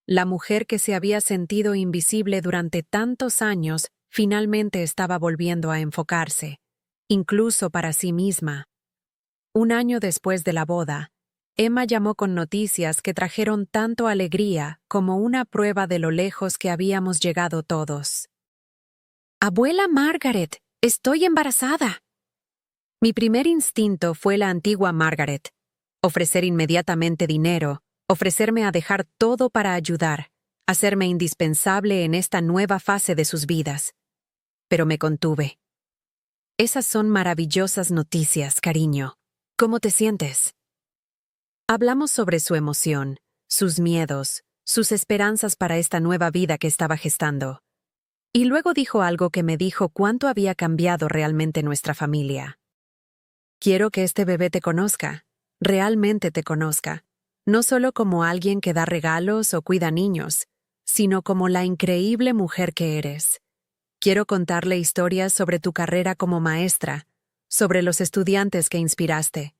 La mujer que se había sentido invisible durante tantos años finalmente estaba volviendo a enfocarse, incluso para sí misma. Un año después de la boda, Emma llamó con noticias que trajeron tanto alegría como una prueba de lo lejos que habíamos llegado todos. «Abuela Margaret, estoy embarazada». Mi primer instinto fue la antigua Margaret, ofrecer inmediatamente dinero, ofrecerme a dejar todo para ayudar, hacerme indispensable en esta nueva fase de sus vidas. Pero me contuve. Esas son maravillosas noticias, cariño. ¿Cómo te sientes? Hablamos sobre su emoción, sus miedos, sus esperanzas para esta nueva vida que estaba gestando. Y luego dijo algo que me dijo cuánto había cambiado realmente nuestra familia. Quiero que este bebé te conozca, realmente te conozca, no solo como alguien que da regalos o cuida niños, sino como la increíble mujer que eres. Quiero contarle historias sobre tu carrera como maestra, sobre los estudiantes que inspiraste.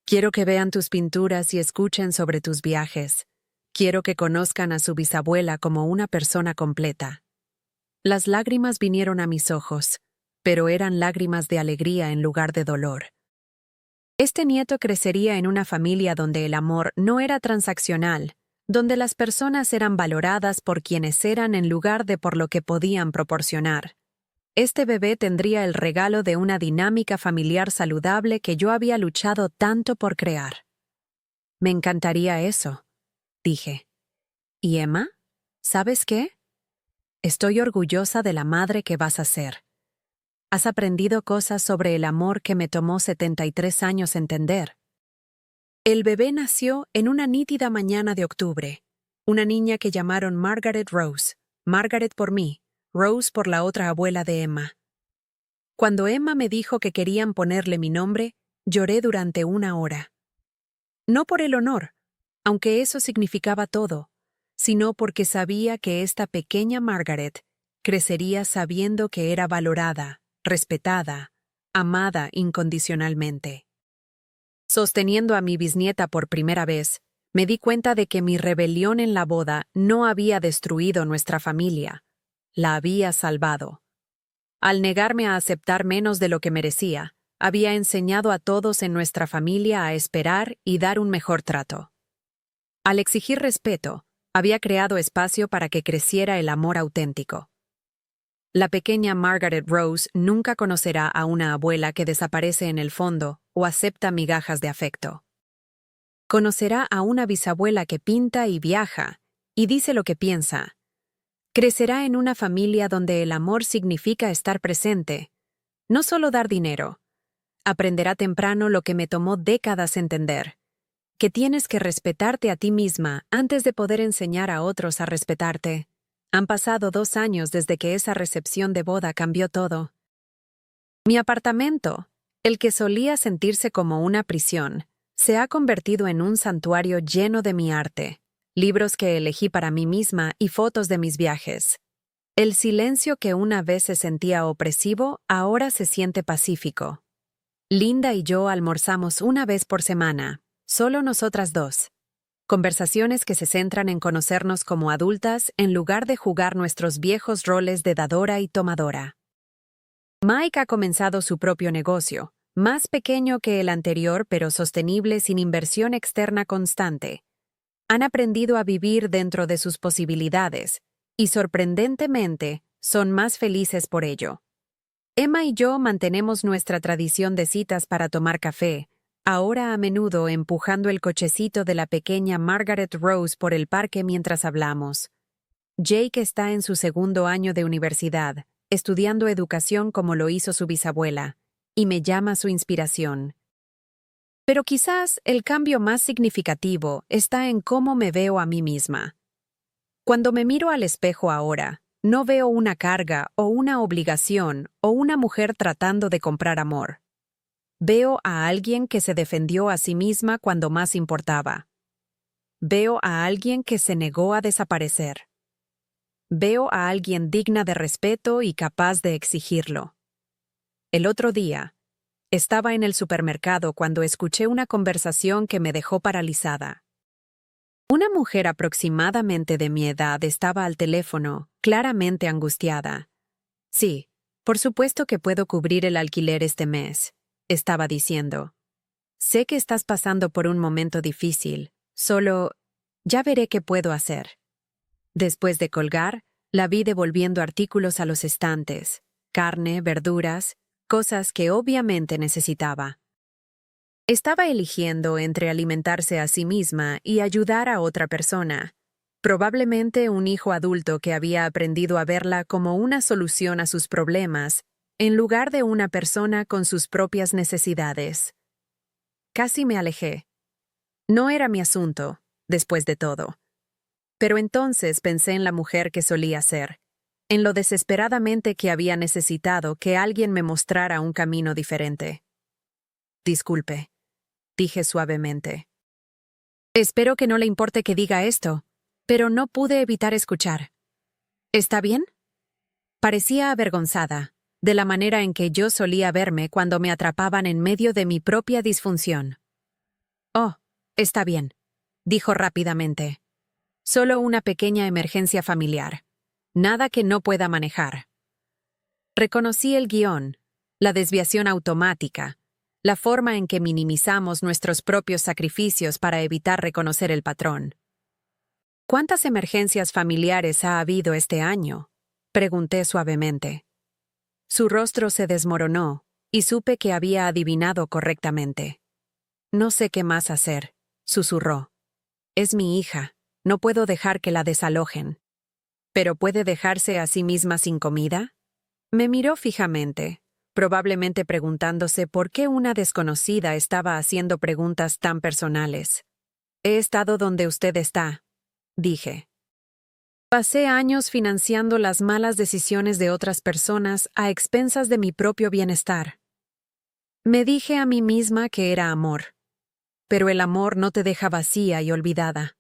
Quiero que vean tus pinturas y escuchen sobre tus viajes. Quiero que conozcan a su bisabuela como una persona completa. Las lágrimas vinieron a mis ojos, pero eran lágrimas de alegría en lugar de dolor. Este nieto crecería en una familia donde el amor no era transaccional, donde las personas eran valoradas por quienes eran en lugar de por lo que podían proporcionar. Este bebé tendría el regalo de una dinámica familiar saludable que yo había luchado tanto por crear. Me encantaría eso, dije. ¿Y Emma? ¿Sabes qué? Estoy orgullosa de la madre que vas a ser. Has aprendido cosas sobre el amor que me tomó 73 años entender. El bebé nació en una nítida mañana de octubre. Una niña que llamaron Margaret Rose. Margaret por mí, Rose por la otra abuela de Emma. Cuando Emma me dijo que querían ponerle mi nombre, lloré durante 1 hora. No por el honor, aunque eso significaba todo, sino porque sabía que esta pequeña Margaret crecería sabiendo que era valorada, respetada, amada incondicionalmente. Sosteniendo a mi bisnieta por primera vez, me di cuenta de que mi rebelión en la boda no había destruido nuestra familia, la había salvado. Al negarme a aceptar menos de lo que merecía, había enseñado a todos en nuestra familia a esperar y dar un mejor trato. Al exigir respeto, había creado espacio para que creciera el amor auténtico. La pequeña Margaret Rose nunca conocerá a una abuela que desaparece en el fondo o acepta migajas de afecto. Conocerá a una bisabuela que pinta y viaja y dice lo que piensa. Crecerá en una familia donde el amor significa estar presente, no solo dar dinero. Aprenderá temprano lo que me tomó décadas entender, que tienes que respetarte a ti misma antes de poder enseñar a otros a respetarte. Han pasado 2 años desde que esa recepción de boda cambió todo. Mi apartamento, el que solía sentirse como una prisión, se ha convertido en un santuario lleno de mi arte, libros que elegí para mí misma y fotos de mis viajes. El silencio que una vez se sentía opresivo ahora se siente pacífico. Linda y yo almorzamos una vez por semana, solo nosotras dos. Conversaciones que se centran en conocernos como adultas en lugar de jugar nuestros viejos roles de dadora y tomadora. Mike ha comenzado su propio negocio, más pequeño que el anterior pero sostenible sin inversión externa constante. Han aprendido a vivir dentro de sus posibilidades y, sorprendentemente, son más felices por ello. Emma y yo mantenemos nuestra tradición de citas para tomar café, ahora a menudo empujando el cochecito de la pequeña Margaret Rose por el parque mientras hablamos. Jake está en su 2º año de universidad, estudiando educación como lo hizo su bisabuela, y me llama su inspiración. Pero quizás el cambio más significativo está en cómo me veo a mí misma. Cuando me miro al espejo ahora, no veo una carga o una obligación o una mujer tratando de comprar amor. Veo a alguien que se defendió a sí misma cuando más importaba. Veo a alguien que se negó a desaparecer. Veo a alguien digna de respeto y capaz de exigirlo. El otro día, estaba en el supermercado cuando escuché una conversación que me dejó paralizada. Una mujer aproximadamente de mi edad estaba al teléfono, claramente angustiada. Sí, por supuesto que puedo cubrir el alquiler este mes, estaba diciendo. Sé que estás pasando por un momento difícil, solo ya veré qué puedo hacer. Después de colgar, la vi devolviendo artículos a los estantes, carne, verduras, cosas que obviamente necesitaba. Estaba eligiendo entre alimentarse a sí misma y ayudar a otra persona, probablemente un hijo adulto que había aprendido a verla como una solución a sus problemas, en lugar de una persona con sus propias necesidades. Casi me alejé. No era mi asunto, después de todo. Pero entonces pensé en la mujer que solía ser, en lo desesperadamente que había necesitado que alguien me mostrara un camino diferente. Disculpe, dije suavemente. Espero que no le importe que diga esto, pero no pude evitar escuchar. ¿Está bien? Parecía avergonzada, de la manera en que yo solía verme cuando me atrapaban en medio de mi propia disfunción. Oh, está bien, dijo rápidamente. Solo una pequeña emergencia familiar. Nada que no pueda manejar. Reconocí el guión, la desviación automática, la forma en que minimizamos nuestros propios sacrificios para evitar reconocer el patrón. ¿Cuántas emergencias familiares ha habido este año?, pregunté suavemente. Su rostro se desmoronó y supe que había adivinado correctamente. No sé qué más hacer, susurró. Es mi hija, no puedo dejar que la desalojen. ¿Pero puede dejarse a sí misma sin comida? Me miró fijamente, probablemente preguntándose por qué una desconocida estaba haciendo preguntas tan personales. He estado donde usted está, dije. Pasé años financiando las malas decisiones de otras personas a expensas de mi propio bienestar. Me dije a mí misma que era amor. pero el amor no te deja vacía y olvidada.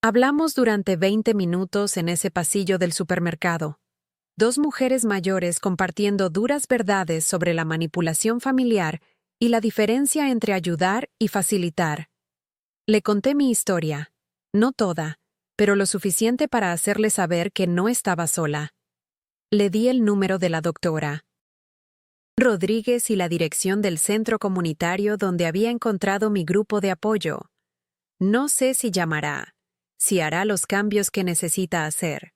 Hablamos durante 20 minutos en ese pasillo del supermercado. Dos mujeres mayores compartiendo duras verdades sobre la manipulación familiar y la diferencia entre ayudar y facilitar. Le conté mi historia, no toda, pero lo suficiente para hacerle saber que no estaba sola. Le di el número de la doctora Rodríguez y la dirección del centro comunitario donde había encontrado mi grupo de apoyo. No sé si llamará, si hará los cambios que necesita hacer.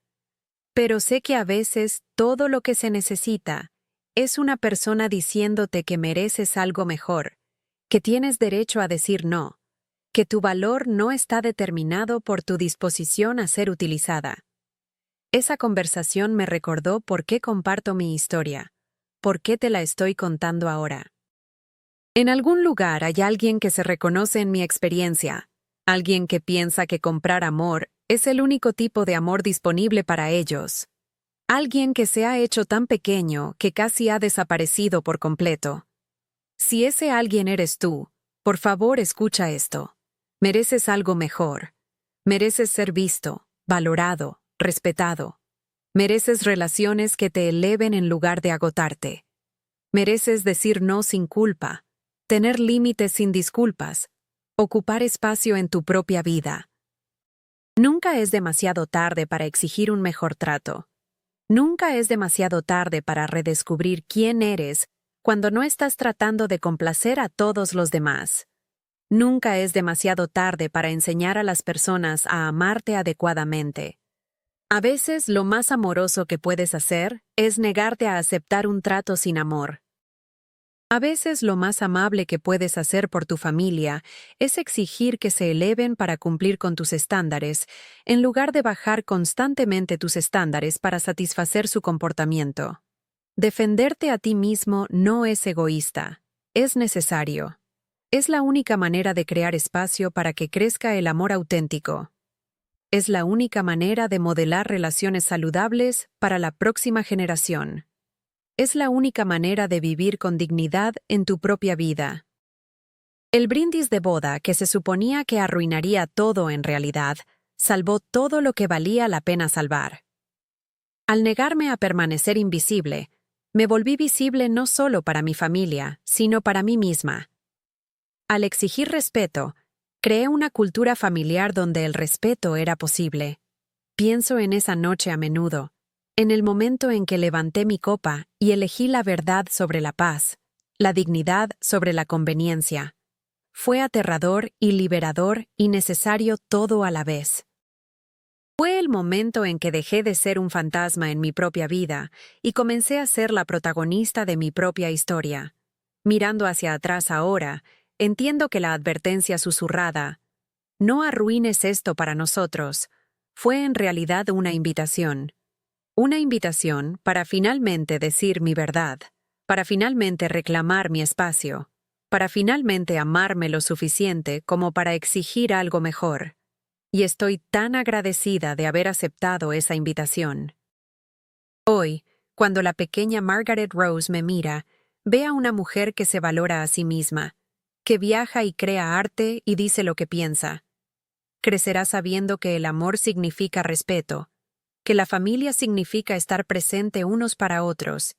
Pero sé que a veces todo lo que se necesita es una persona diciéndote que mereces algo mejor, que tienes derecho a decir no, que tu valor no está determinado por tu disposición a ser utilizada. Esa conversación me recordó por qué comparto mi historia, por qué te la estoy contando ahora. En algún lugar hay alguien que se reconoce en mi experiencia, alguien que piensa que comprar amor es el único tipo de amor disponible para ellos. Alguien que se ha hecho tan pequeño que casi ha desaparecido por completo. Si ese alguien eres tú, por favor escucha esto. Mereces algo mejor. Mereces ser visto, valorado, respetado. Mereces relaciones que te eleven en lugar de agotarte. Mereces decir no sin culpa, tener límites sin disculpas, ocupar espacio en tu propia vida. Nunca es demasiado tarde para exigir un mejor trato. Nunca es demasiado tarde para redescubrir quién eres cuando no estás tratando de complacer a todos los demás. Nunca es demasiado tarde para enseñar a las personas a amarte adecuadamente. A veces lo más amoroso que puedes hacer es negarte a aceptar un trato sin amor. A veces lo más amable que puedes hacer por tu familia es exigir que se eleven para cumplir con tus estándares, en lugar de bajar constantemente tus estándares para satisfacer su comportamiento. Defenderte a ti mismo no es egoísta, es necesario. Es la única manera de crear espacio para que crezca el amor auténtico. Es la única manera de modelar relaciones saludables para la próxima generación. Es la única manera de vivir con dignidad en tu propia vida. El brindis de boda, que se suponía que arruinaría todo en realidad, salvó todo lo que valía la pena salvar. Al negarme a permanecer invisible, me volví visible no solo para mi familia, sino para mí misma. Al exigir respeto, creé una cultura familiar donde el respeto era posible. Pienso en esa noche a menudo, en el momento en que levanté mi copa y elegí la verdad sobre la paz, la dignidad sobre la conveniencia. Fue aterrador y liberador y necesario todo a la vez. Fue el momento en que dejé de ser un fantasma en mi propia vida y comencé a ser la protagonista de mi propia historia. Mirando hacia atrás ahora, entiendo que la advertencia susurrada, "No arruines esto para nosotros", fue en realidad una invitación. Una invitación para finalmente decir mi verdad, para finalmente reclamar mi espacio, para finalmente amarme lo suficiente como para exigir algo mejor. Y estoy tan agradecida de haber aceptado esa invitación. Hoy, cuando la pequeña Margaret Rose me mira, ve a una mujer que se valora a sí misma, que viaja y crea arte y dice lo que piensa. Crecerá sabiendo que el amor significa respeto, que la familia significa estar presente unos para otros,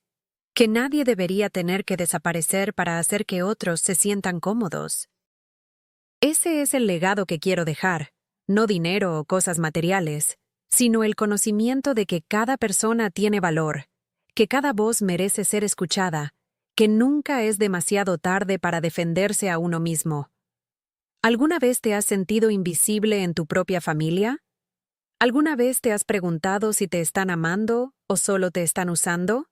que nadie debería tener que desaparecer para hacer que otros se sientan cómodos. Ese es el legado que quiero dejar, no dinero o cosas materiales, sino el conocimiento de que cada persona tiene valor, que cada voz merece ser escuchada, que nunca es demasiado tarde para defenderse a uno mismo. ¿Alguna vez te has sentido invisible en tu propia familia? ¿Alguna vez te has preguntado si te están amando o solo te están usando?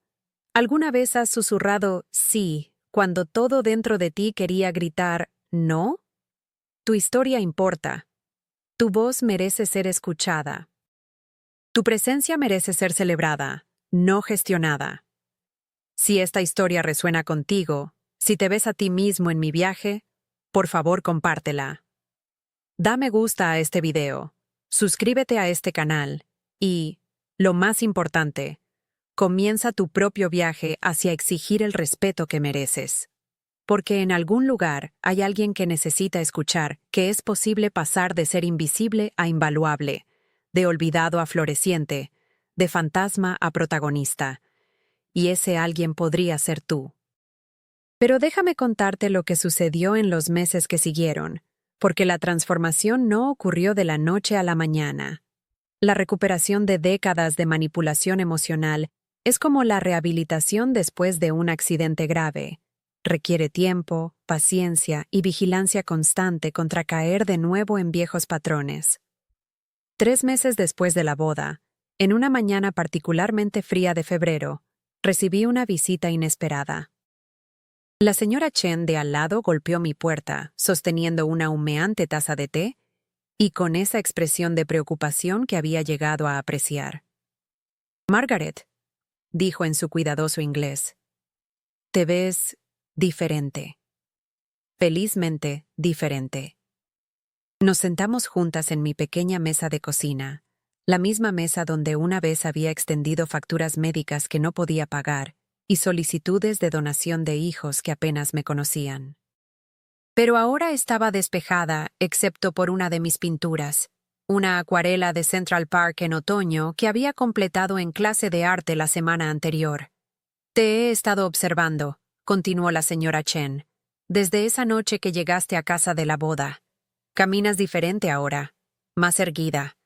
¿Alguna vez has susurrado sí cuando todo dentro de ti quería gritar no? Tu historia importa. Tu voz merece ser escuchada. Tu presencia merece ser celebrada, no gestionada. Si esta historia resuena contigo, si te ves a ti mismo en mi viaje, por favor compártela. Da me gusta a este video, suscríbete a este canal y, lo más importante, comienza tu propio viaje hacia exigir el respeto que mereces. porque en algún lugar hay alguien que necesita escuchar que es posible pasar de ser invisible a invaluable, de olvidado a floreciente, de fantasma a protagonista. Y ese alguien podría ser tú. Pero déjame contarte lo que sucedió en los meses que siguieron, porque la transformación no ocurrió de la noche a la mañana. La recuperación de décadas de manipulación emocional es como la rehabilitación después de un accidente grave. Requiere tiempo, paciencia y vigilancia constante contra caer de nuevo en viejos patrones. 3 meses después de la boda, en una mañana particularmente fría de febrero, recibí una visita inesperada. La señora Chen de al lado golpeó mi puerta, sosteniendo una humeante taza de té, y con esa expresión de preocupación que había llegado a apreciar. «Margaret», dijo en su cuidadoso inglés, «te ves diferente. Felizmente diferente». Nos sentamos juntas en mi pequeña mesa de cocina, la misma mesa donde una vez había extendido facturas médicas que no podía pagar y solicitudes de donación de hijos que apenas me conocían. Pero ahora estaba despejada, excepto por una de mis pinturas, una acuarela de Central Park en otoño que había completado en clase de arte la semana anterior. «Te he estado observando», continuó la señora Chen, «desde esa noche que llegaste a casa de la boda. Caminas diferente ahora, más erguida».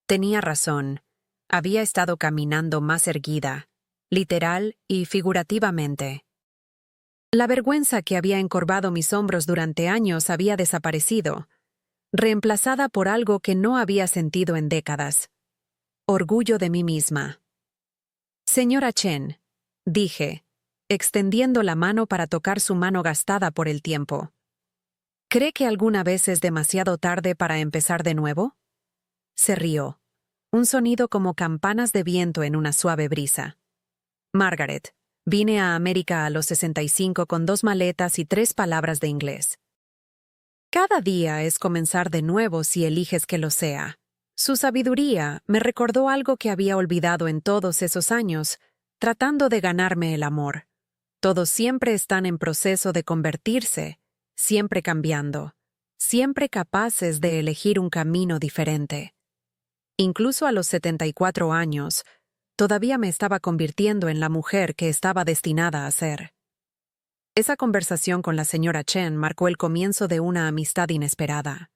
Tenía razón. Había estado caminando más erguida, literal y figurativamente. La vergüenza que había encorvado mis hombros durante años había desaparecido, reemplazada por algo que no había sentido en décadas. Orgullo de mí misma. «Señora Chen», dije, extendiendo la mano para tocar su mano gastada por el tiempo. «¿Cree que alguna vez es demasiado tarde para empezar de nuevo?» Se rió. Un sonido como campanas de viento en una suave brisa. «Margaret, vine a América a los 65 con 2 maletas y 3 palabras de inglés. Cada día es comenzar de nuevo si eliges que lo sea». Su sabiduría me recordó algo que había olvidado en todos esos años, tratando de ganarme el amor. Todos siempre están en proceso de convertirse, siempre cambiando, siempre capaces de elegir un camino diferente. Incluso a los 74 años, todavía me estaba convirtiendo en la mujer que estaba destinada a ser. Esa conversación con la señora Chen marcó el comienzo de una amistad inesperada.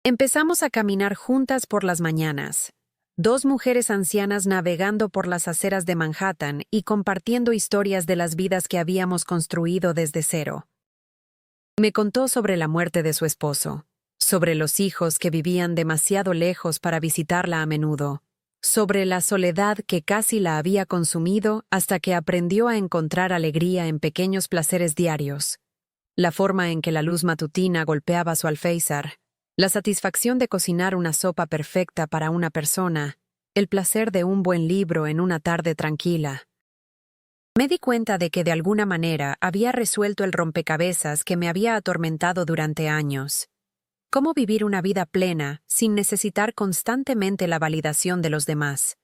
Empezamos a caminar juntas por las mañanas, 2 mujeres ancianas navegando por las aceras de Manhattan y compartiendo historias de las vidas que habíamos construido desde cero. Me contó sobre la muerte de su esposo, sobre los hijos que vivían demasiado lejos para visitarla a menudo, sobre la soledad que casi la había consumido hasta que aprendió a encontrar alegría en pequeños placeres diarios, la forma en que la luz matutina golpeaba su alféizar, la satisfacción de cocinar una sopa perfecta para una persona, el placer de un buen libro en una tarde tranquila. Me di cuenta de que de alguna manera había resuelto el rompecabezas que me había atormentado durante años. ¿Cómo vivir una vida plena sin necesitar constantemente la validación de los demás?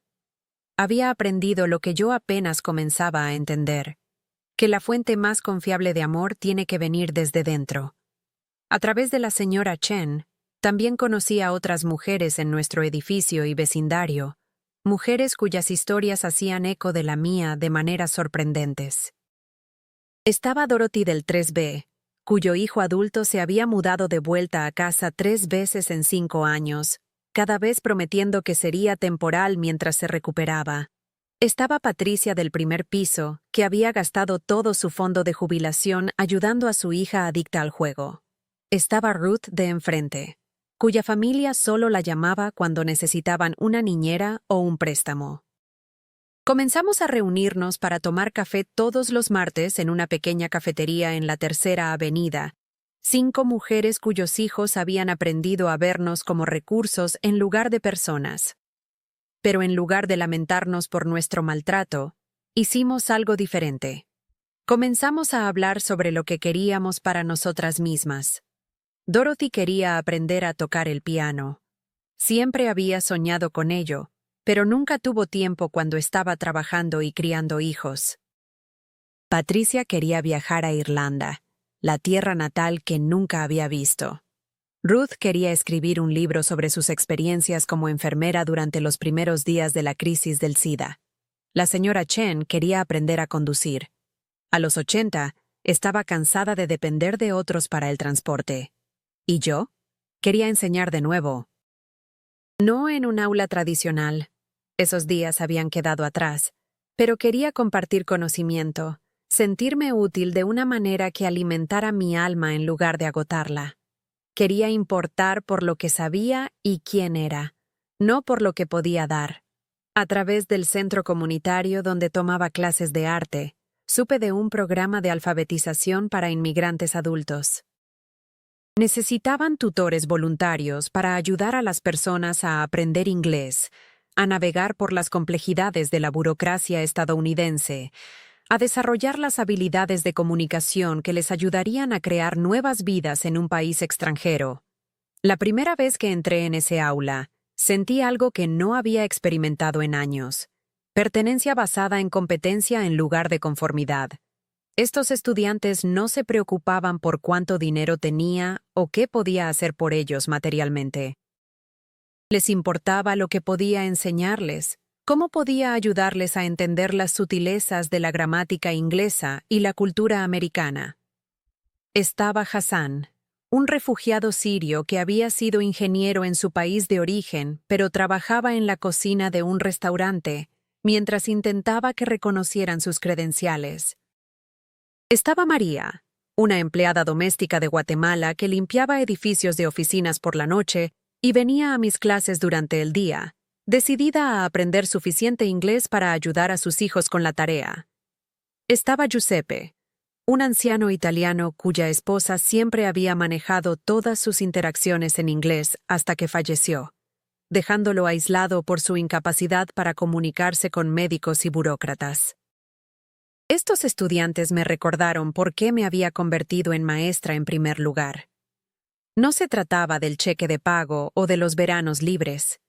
Había aprendido lo que yo apenas comenzaba a entender, que la fuente más confiable de amor tiene que venir desde dentro. A través de la señora Chen, también conocí a otras mujeres en nuestro edificio y vecindario, mujeres cuyas historias hacían eco de la mía de maneras sorprendentes. Estaba Dorothy del 3B, cuyo hijo adulto se había mudado de vuelta a casa 3 veces en 5 años, cada vez prometiendo que sería temporal mientras se recuperaba. Estaba Patricia del primer piso, que había gastado todo su fondo de jubilación ayudando a su hija adicta al juego. Estaba Ruth de enfrente, cuya familia solo la llamaba cuando necesitaban una niñera o un préstamo. Comenzamos a reunirnos para tomar café todos los martes en una pequeña cafetería en la Tercera Avenida, 5 mujeres cuyos hijos habían aprendido a vernos como recursos en lugar de personas. Pero en lugar de lamentarnos por nuestro maltrato, hicimos algo diferente. Comenzamos a hablar sobre lo que queríamos para nosotras mismas. Dorothy quería aprender a tocar el piano. Siempre había soñado con ello, pero nunca tuvo tiempo cuando estaba trabajando y criando hijos. Patricia quería viajar a Irlanda, la tierra natal que nunca había visto. Ruth quería escribir un libro sobre sus experiencias como enfermera durante los primeros días de la crisis del SIDA. La señora Chen quería aprender a conducir. A los 80, estaba cansada de depender de otros para el transporte. ¿Y yo? Quería enseñar de nuevo. No en un aula tradicional. Esos días habían quedado atrás. Pero quería compartir conocimiento, sentirme útil de una manera que alimentara mi alma en lugar de agotarla. Quería importar por lo que sabía y quién era, no por lo que podía dar. A través del centro comunitario donde tomaba clases de arte, supe de un programa de alfabetización para inmigrantes adultos. Necesitaban tutores voluntarios para ayudar a las personas a aprender inglés, a navegar por las complejidades de la burocracia estadounidense, a desarrollar las habilidades de comunicación que les ayudarían a crear nuevas vidas en un país extranjero. La primera vez que entré en ese aula, sentí algo que no había experimentado en años: pertenencia basada en competencia en lugar de conformidad. Estos estudiantes no se preocupaban por cuánto dinero tenía o qué podía hacer por ellos materialmente. Les importaba lo que podía enseñarles, cómo podía ayudarles a entender las sutilezas de la gramática inglesa y la cultura americana. Estaba Hassan, un refugiado sirio que había sido ingeniero en su país de origen, pero trabajaba en la cocina de un restaurante, mientras intentaba que reconocieran sus credenciales. Estaba María, una empleada doméstica de Guatemala que limpiaba edificios de oficinas por la noche y venía a mis clases durante el día, decidida a aprender suficiente inglés para ayudar a sus hijos con la tarea. Estaba Giuseppe, un anciano italiano cuya esposa siempre había manejado todas sus interacciones en inglés hasta que falleció, dejándolo aislado por su incapacidad para comunicarse con médicos y burócratas. Estos estudiantes me recordaron por qué me había convertido en maestra en primer lugar. No se trataba del cheque de pago o de los veranos libres.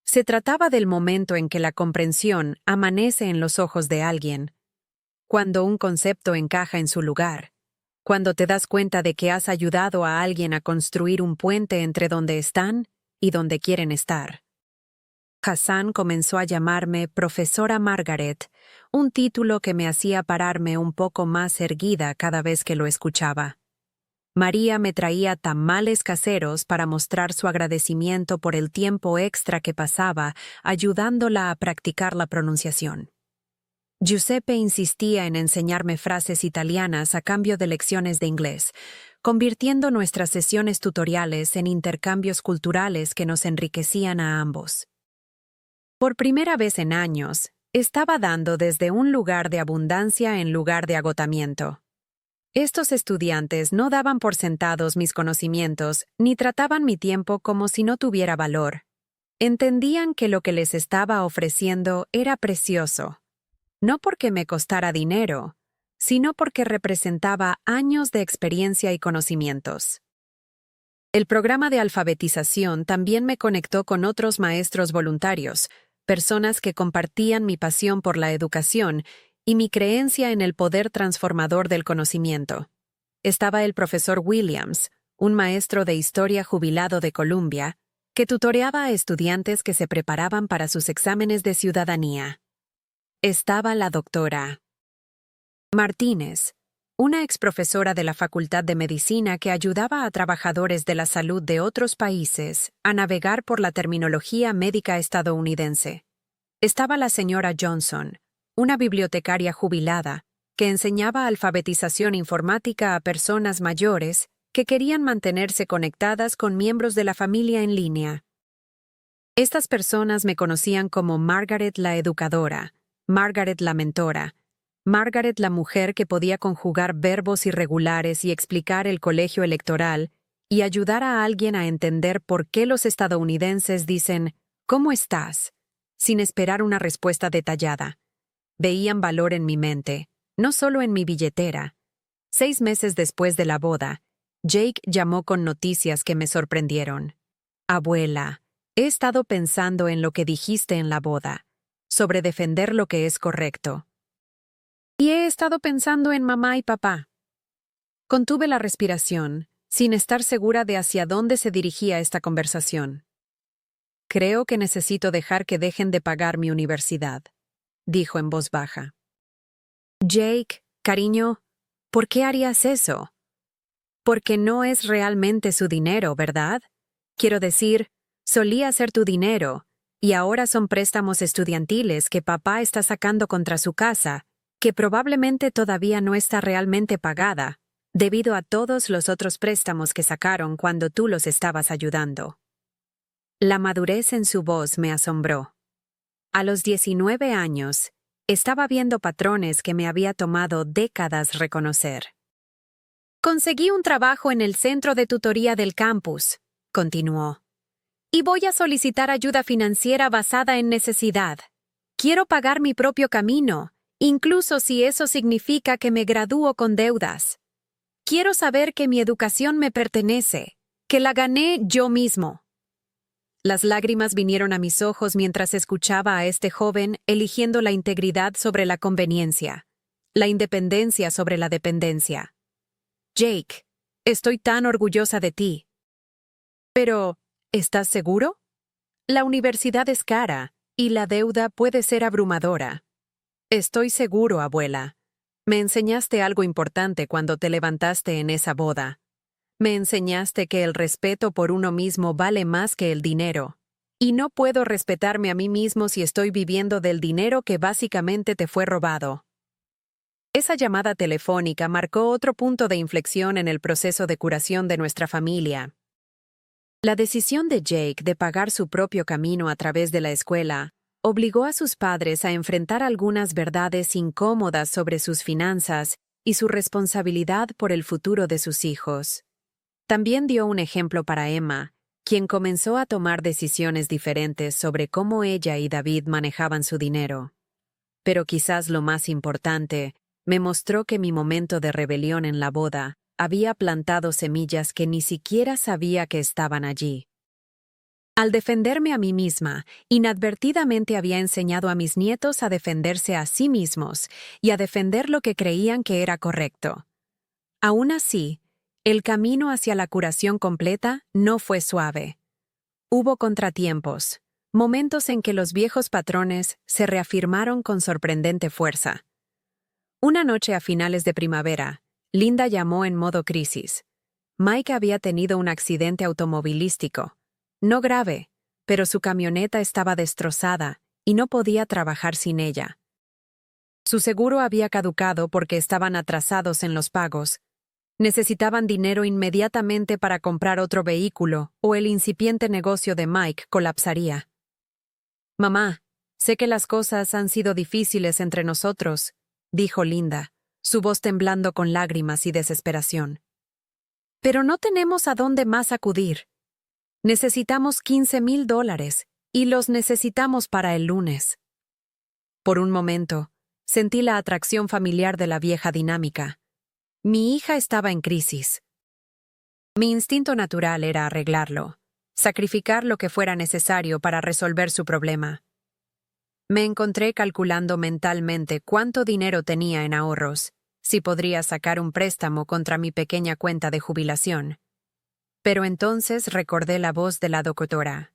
Se trataba del momento en que la comprensión amanece en los ojos de alguien, cuando un concepto encaja en su lugar, cuando te das cuenta de que has ayudado a alguien a construir un puente entre donde están y donde quieren estar. Hassan comenzó a llamarme Profesora Margaret, un título que me hacía pararme un poco más erguida cada vez que lo escuchaba. María me traía tamales caseros para mostrar su agradecimiento por el tiempo extra que pasaba ayudándola a practicar la pronunciación. Giuseppe insistía en enseñarme frases italianas a cambio de lecciones de inglés, convirtiendo nuestras sesiones tutoriales en intercambios culturales que nos enriquecían a ambos. Por primera vez en años, estaba dando desde un lugar de abundancia en lugar de agotamiento. Estos estudiantes no daban por sentados mis conocimientos ni trataban mi tiempo como si no tuviera valor. Entendían que lo que les estaba ofreciendo era precioso, no porque me costara dinero, sino porque representaba años de experiencia y conocimientos. El programa de alfabetización también me conectó con otros maestros voluntarios, personas que compartían mi pasión por la educación y mi creencia en el poder transformador del conocimiento. Estaba el profesor Williams, un maestro de historia jubilado de Columbia, que tutoreaba a estudiantes que se preparaban para sus exámenes de ciudadanía. Estaba la doctora Martínez, una exprofesora de la Facultad de Medicina que ayudaba a trabajadores de la salud de otros países a navegar por la terminología médica estadounidense. Estaba la señora Johnson, una bibliotecaria jubilada, que enseñaba alfabetización informática a personas mayores que querían mantenerse conectadas con miembros de la familia en línea. Estas personas me conocían como Margaret la educadora, Margaret la mentora, Margaret la mujer que podía conjugar verbos irregulares y explicar el colegio electoral y ayudar a alguien a entender por qué los estadounidenses dicen «¿Cómo estás?», sin esperar una respuesta detallada. Veían valor en mi mente, no solo en mi billetera. 6 meses después de la boda, Jake llamó con noticias que me sorprendieron. «Abuela, he estado pensando en lo que dijiste en la boda, sobre defender lo que es correcto. Y he estado pensando en mamá y papá. Contuve la respiración, sin estar segura de hacia dónde se dirigía esta conversación. Creo que necesito dejar que dejen de pagar mi universidad, dijo en voz baja. Jake, cariño, ¿por qué harías eso? Porque no es realmente su dinero, ¿verdad? Quiero decir, solía ser tu dinero, y ahora son préstamos estudiantiles que papá está sacando contra su casa, que probablemente todavía no está realmente pagada, debido a todos los otros préstamos que sacaron cuando tú los estabas ayudando. La madurez en su voz me asombró. A los 19 años, estaba viendo patrones que me había tomado décadas reconocer. Conseguí un trabajo en el centro de tutoría del campus, continuó. Y voy a solicitar ayuda financiera basada en necesidad. Quiero pagar mi propio camino, incluso si eso significa que me gradúo con deudas. Quiero saber que mi educación me pertenece, que la gané yo mismo. Las lágrimas vinieron a mis ojos mientras escuchaba a este joven eligiendo la integridad sobre la conveniencia, la independencia sobre la dependencia. Jake, estoy tan orgullosa de ti. Pero, ¿estás seguro? La universidad es cara, y la deuda puede ser abrumadora. Estoy seguro, abuela. Me enseñaste algo importante cuando te levantaste en esa boda. Me enseñaste que el respeto por uno mismo vale más que el dinero. Y no puedo respetarme a mí mismo si estoy viviendo del dinero que básicamente te fue robado. Esa llamada telefónica marcó otro punto de inflexión en el proceso de curación de nuestra familia. La decisión de Jake de pagar su propio camino a través de la escuela obligó a sus padres a enfrentar algunas verdades incómodas sobre sus finanzas y su responsabilidad por el futuro de sus hijos. También dio un ejemplo para Emma, quien comenzó a tomar decisiones diferentes sobre cómo ella y David manejaban su dinero. Pero quizás lo más importante, me mostró que mi momento de rebelión en la boda había plantado semillas que ni siquiera sabía que estaban allí. Al defenderme a mí misma, inadvertidamente había enseñado a mis nietos a defenderse a sí mismos y a defender lo que creían que era correcto. Aún así, el camino hacia la curación completa no fue suave. Hubo contratiempos, momentos en que los viejos patrones se reafirmaron con sorprendente fuerza. Una noche a finales de primavera, Linda llamó en modo crisis. Mike había tenido un accidente automovilístico. No grave, pero su camioneta estaba destrozada y no podía trabajar sin ella. Su seguro había caducado porque estaban atrasados en los pagos. Necesitaban dinero inmediatamente para comprar otro vehículo o el incipiente negocio de Mike colapsaría. Mamá, sé que las cosas han sido difíciles entre nosotros, dijo Linda, su voz temblando con lágrimas y desesperación. Pero no tenemos a dónde más acudir. Necesitamos $15,000 y los necesitamos para el lunes. Por un momento, sentí la atracción familiar de la vieja dinámica. Mi hija estaba en crisis. Mi instinto natural era arreglarlo, sacrificar lo que fuera necesario para resolver su problema. Me encontré calculando mentalmente cuánto dinero tenía en ahorros, si podría sacar un préstamo contra mi pequeña cuenta de jubilación. Pero entonces recordé la voz de la doctora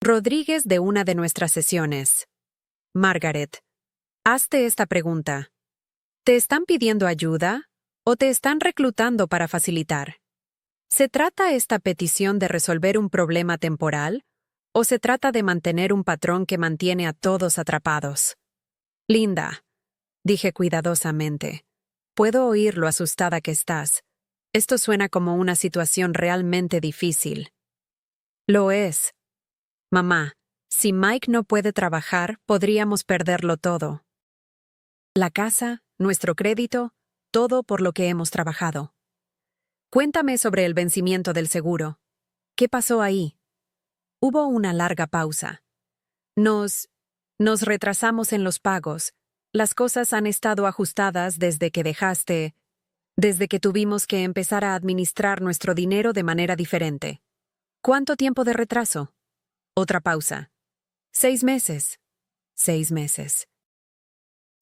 Rodríguez de una de nuestras sesiones. Margaret, hazte esta pregunta. ¿Te están pidiendo ayuda o te están reclutando para facilitar? ¿Se trata esta petición de resolver un problema temporal o se trata de mantener un patrón que mantiene a todos atrapados? Linda, dije cuidadosamente, puedo oír lo asustada que estás. Esto suena como una situación realmente difícil. Lo es. Mamá, si Mike no puede trabajar, podríamos perderlo todo. La casa, nuestro crédito, todo por lo que hemos trabajado. Cuéntame sobre el vencimiento del seguro. ¿Qué pasó ahí? Hubo una larga pausa. Nos retrasamos en los pagos. Las cosas han estado ajustadas desde que tuvimos que empezar a administrar nuestro dinero de manera diferente. ¿Cuánto tiempo de retraso? Otra pausa. 6 meses. 6 meses.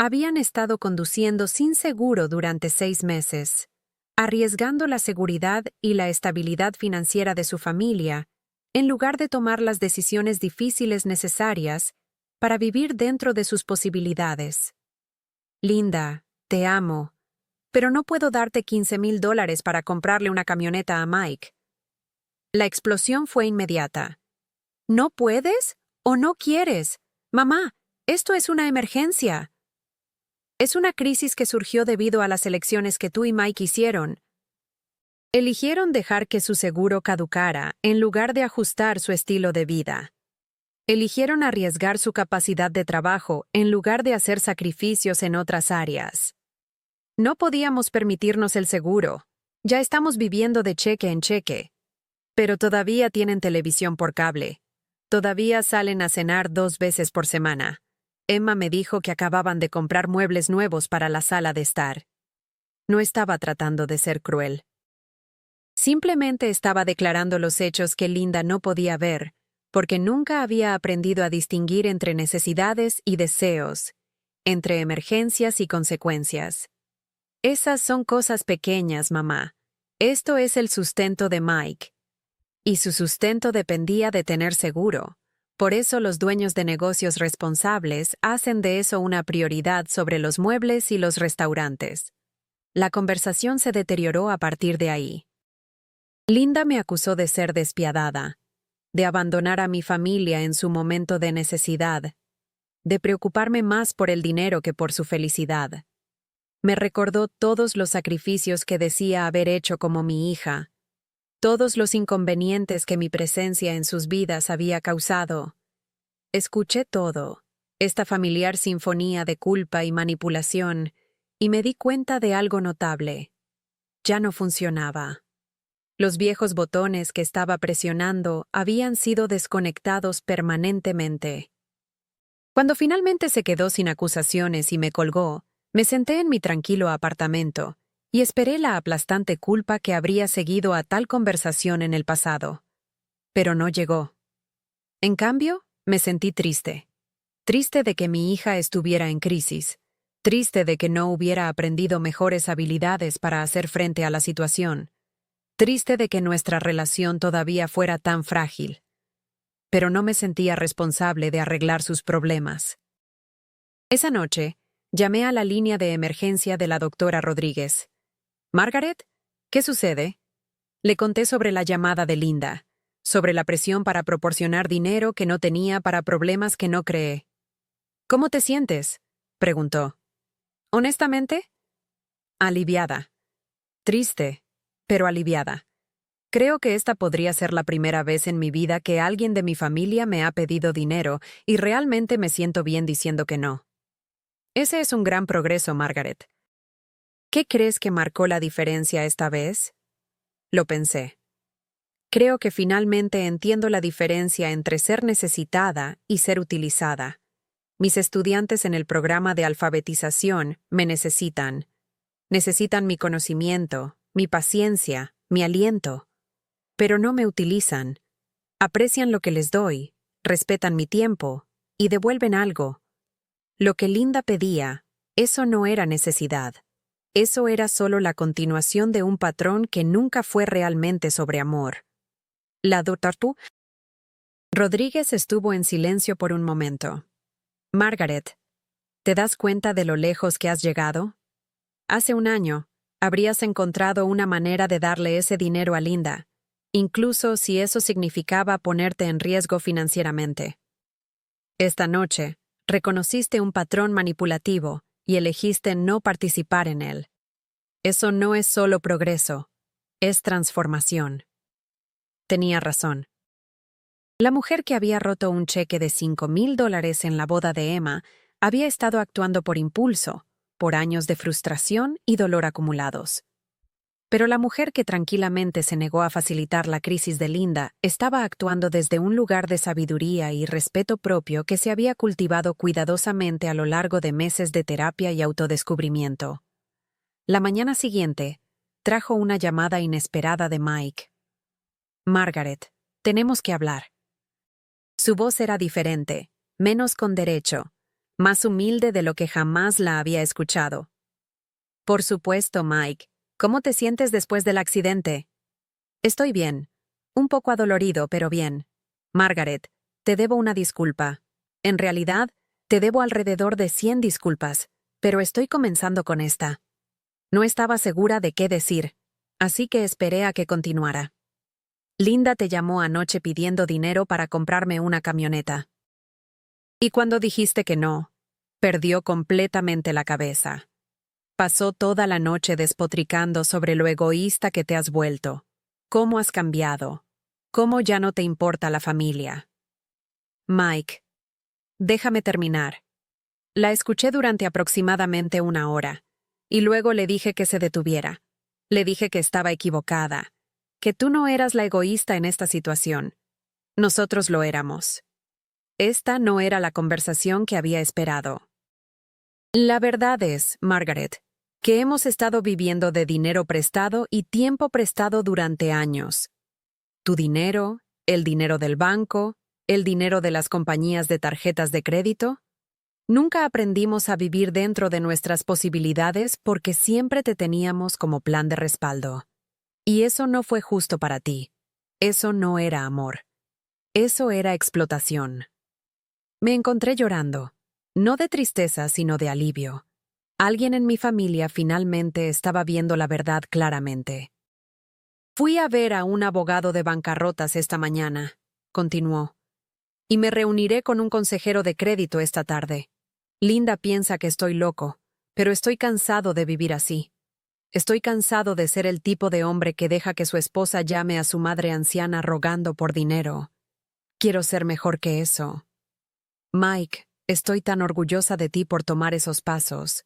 Habían estado conduciendo sin seguro durante 6 meses, arriesgando la seguridad y la estabilidad financiera de su familia, en lugar de tomar las decisiones difíciles necesarias para vivir dentro de sus posibilidades. Linda, te amo, pero no puedo darte $15,000 para comprarle una camioneta a Mike. La explosión fue inmediata. ¿No puedes o no quieres? Mamá, esto es una emergencia. Es una crisis que surgió debido a las elecciones que tú y Mike hicieron. Eligieron dejar que su seguro caducara en lugar de ajustar su estilo de vida. Eligieron arriesgar su capacidad de trabajo en lugar de hacer sacrificios en otras áreas. No podíamos permitirnos el seguro. Ya estamos viviendo de cheque en cheque. Pero todavía tienen televisión por cable. Todavía salen a cenar 2 veces por semana. Emma me dijo que acababan de comprar muebles nuevos para la sala de estar. No estaba tratando de ser cruel. Simplemente estaba declarando los hechos que Linda no podía ver, porque nunca había aprendido a distinguir entre necesidades y deseos, entre emergencias y consecuencias. Esas son cosas pequeñas, mamá. Esto es el sustento de Mike. Y su sustento dependía de tener seguro. Por eso los dueños de negocios responsables hacen de eso una prioridad sobre los muebles y los restaurantes. La conversación se deterioró a partir de ahí. Linda me acusó de ser despiadada, de abandonar a mi familia en su momento de necesidad, de preocuparme más por el dinero que por su felicidad. Me recordó todos los sacrificios que decía haber hecho como mi hija, todos los inconvenientes que mi presencia en sus vidas había causado. Escuché todo, esta familiar sinfonía de culpa y manipulación, y me di cuenta de algo notable. Ya no funcionaba. Los viejos botones que estaba presionando habían sido desconectados permanentemente. Cuando finalmente se quedó sin acusaciones y me colgó, me senté en mi tranquilo apartamento y esperé la aplastante culpa que habría seguido a tal conversación en el pasado. Pero no llegó. En cambio, me sentí triste. Triste de que mi hija estuviera en crisis. Triste de que no hubiera aprendido mejores habilidades para hacer frente a la situación. Triste de que nuestra relación todavía fuera tan frágil. Pero no me sentía responsable de arreglar sus problemas. Esa noche, llamé a la línea de emergencia de la doctora Rodríguez. «¿Margaret? ¿Qué sucede?» Le conté sobre la llamada de Linda, sobre la presión para proporcionar dinero que no tenía para problemas que no creé. «¿Cómo te sientes?», preguntó. «Honestamente, aliviada. Triste, pero aliviada. Creo que esta podría ser la primera vez en mi vida que alguien de mi familia me ha pedido dinero y realmente me siento bien diciendo que no. Ese es un gran progreso, Margaret. ¿Qué crees que marcó la diferencia esta vez?» Lo pensé. Creo que finalmente entiendo la diferencia entre ser necesitada y ser utilizada. Mis estudiantes en el programa de alfabetización me necesitan. Necesitan mi conocimiento, mi paciencia, mi aliento. Pero no me utilizan. Aprecian lo que les doy, respetan mi tiempo y devuelven algo. Lo que Linda pedía, eso no era necesidad. Eso era solo la continuación de un patrón que nunca fue realmente sobre amor. La doctora Rodríguez estuvo en silencio por un momento. «Margaret, ¿te das cuenta de lo lejos que has llegado? Hace un año, habrías encontrado una manera de darle ese dinero a Linda, incluso si eso significaba ponerte en riesgo financieramente. Esta noche, reconociste un patrón manipulativo y elegiste no participar en él. Eso no es solo progreso, es transformación». Tenía razón. La mujer que había roto un cheque de $5,000 en la boda de Emma había estado actuando por impulso, por años de frustración y dolor acumulados. Pero la mujer que tranquilamente se negó a facilitar la crisis de Linda estaba actuando desde un lugar de sabiduría y respeto propio que se había cultivado cuidadosamente a lo largo de meses de terapia y autodescubrimiento. La mañana siguiente, trajo una llamada inesperada de Mike. «Margaret, tenemos que hablar». Su voz era diferente, menos con derecho, más humilde de lo que jamás la había escuchado. Por supuesto, Mike. ¿Cómo te sientes después del accidente? Estoy bien. Un poco adolorido, pero bien. Margaret, te debo una disculpa. En realidad, te debo alrededor de 100 disculpas, pero estoy comenzando con esta. No estaba segura de qué decir, así que esperé a que continuara. Linda te llamó anoche pidiendo dinero para comprarme una camioneta. Y cuando dijiste que no, perdió completamente la cabeza. Pasó toda la noche despotricando sobre lo egoísta que te has vuelto, cómo has cambiado, cómo ya no te importa la familia. Mike, déjame terminar. La escuché durante aproximadamente 1 hora, y luego le dije que se detuviera. Le dije que estaba equivocada, que tú no eras la egoísta en esta situación. Nosotros lo éramos. Esta no era la conversación que había esperado. La verdad es, Margaret, que hemos estado viviendo de dinero prestado y tiempo prestado durante años. Tu dinero, el dinero del banco, el dinero de las compañías de tarjetas de crédito. Nunca aprendimos a vivir dentro de nuestras posibilidades porque siempre te teníamos como plan de respaldo. Y eso no fue justo para ti. Eso no era amor. Eso era explotación. Me encontré llorando, no de tristeza sino de alivio. Alguien en mi familia finalmente estaba viendo la verdad claramente. Fui a ver a un abogado de bancarrotas esta mañana, continuó, y me reuniré con un consejero de crédito esta tarde. Linda piensa que estoy loco, pero estoy cansado de vivir así. Estoy cansado de ser el tipo de hombre que deja que su esposa llame a su madre anciana rogando por dinero. Quiero ser mejor que eso. Mike, estoy tan orgullosa de ti por tomar esos pasos.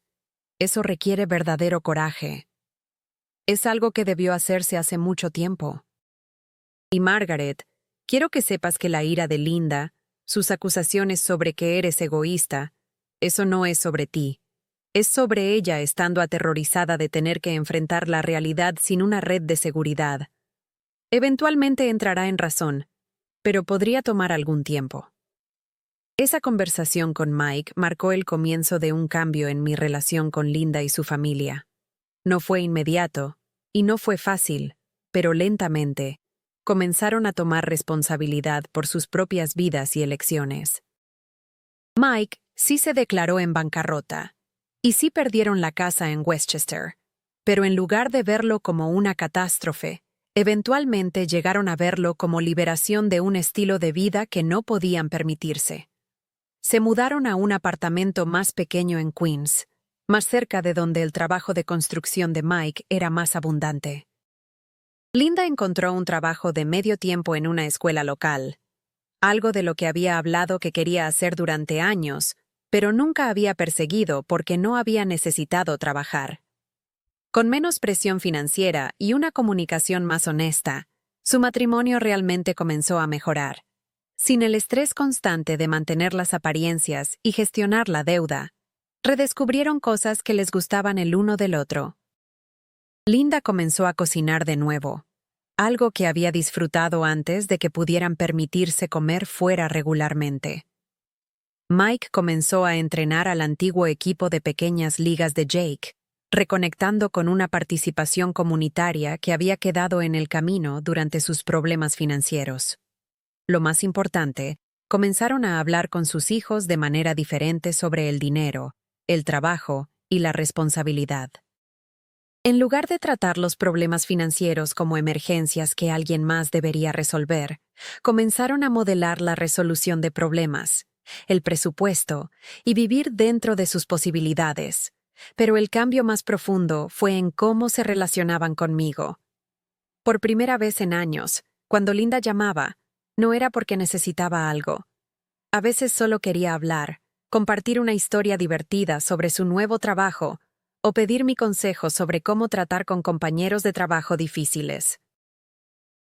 Eso requiere verdadero coraje. Es algo que debió hacerse hace mucho tiempo. Y Margaret, quiero que sepas que la ira de Linda, sus acusaciones sobre que eres egoísta, eso no es sobre ti. Es sobre ella estando aterrorizada de tener que enfrentar la realidad sin una red de seguridad. Eventualmente entrará en razón, pero podría tomar algún tiempo. Esa conversación con Mike marcó el comienzo de un cambio en mi relación con Linda y su familia. No fue inmediato, y no fue fácil, pero lentamente, comenzaron a tomar responsabilidad por sus propias vidas y elecciones. Mike sí se declaró en bancarrota, y sí perdieron la casa en Westchester, pero en lugar de verlo como una catástrofe, eventualmente llegaron a verlo como liberación de un estilo de vida que no podían permitirse. Se mudaron a un apartamento más pequeño en Queens, más cerca de donde el trabajo de construcción de Mike era más abundante. Linda encontró un trabajo de medio tiempo en una escuela local, algo de lo que había hablado que quería hacer durante años, pero nunca había perseguido porque no había necesitado trabajar. Con menos presión financiera y una comunicación más honesta, su matrimonio realmente comenzó a mejorar. Sin el estrés constante de mantener las apariencias y gestionar la deuda, redescubrieron cosas que les gustaban el uno del otro. Linda comenzó a cocinar de nuevo, algo que había disfrutado antes de que pudieran permitirse comer fuera regularmente. Mike comenzó a entrenar al antiguo equipo de pequeñas ligas de Jake, reconectando con una participación comunitaria que había quedado en el camino durante sus problemas financieros. Lo más importante, comenzaron a hablar con sus hijos de manera diferente sobre el dinero, el trabajo y la responsabilidad. En lugar de tratar los problemas financieros como emergencias que alguien más debería resolver, comenzaron a modelar la resolución de problemas, el presupuesto y vivir dentro de sus posibilidades. Pero el cambio más profundo fue en cómo se relacionaban conmigo. Por primera vez en años, cuando Linda llamaba, no era porque necesitaba algo. A veces solo quería hablar, compartir una historia divertida sobre su nuevo trabajo o pedir mi consejo sobre cómo tratar con compañeros de trabajo difíciles.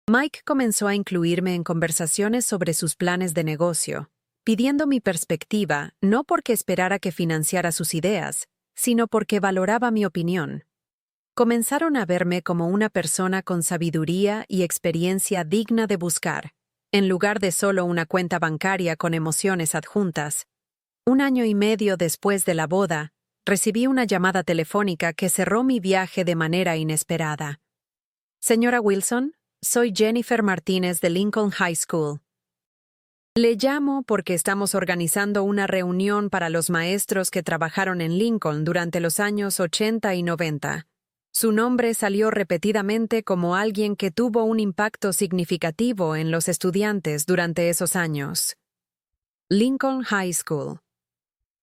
Mike comenzó a incluirme en conversaciones sobre sus planes de negocio, pidiendo mi perspectiva no porque esperara que financiara sus ideas, sino porque valoraba mi opinión. Comenzaron a verme como una persona con sabiduría y experiencia digna de buscar, en lugar de solo una cuenta bancaria con emociones adjuntas. Un año y medio después de la boda, recibí una llamada telefónica que cerró mi viaje de manera inesperada. Señora Wilson, soy Jennifer Martínez de Lincoln High School. Le llamo porque estamos organizando una reunión para los maestros que trabajaron en Lincoln durante los años 80 y 90. Su nombre salió repetidamente como alguien que tuvo un impacto significativo en los estudiantes durante esos años. Lincoln High School.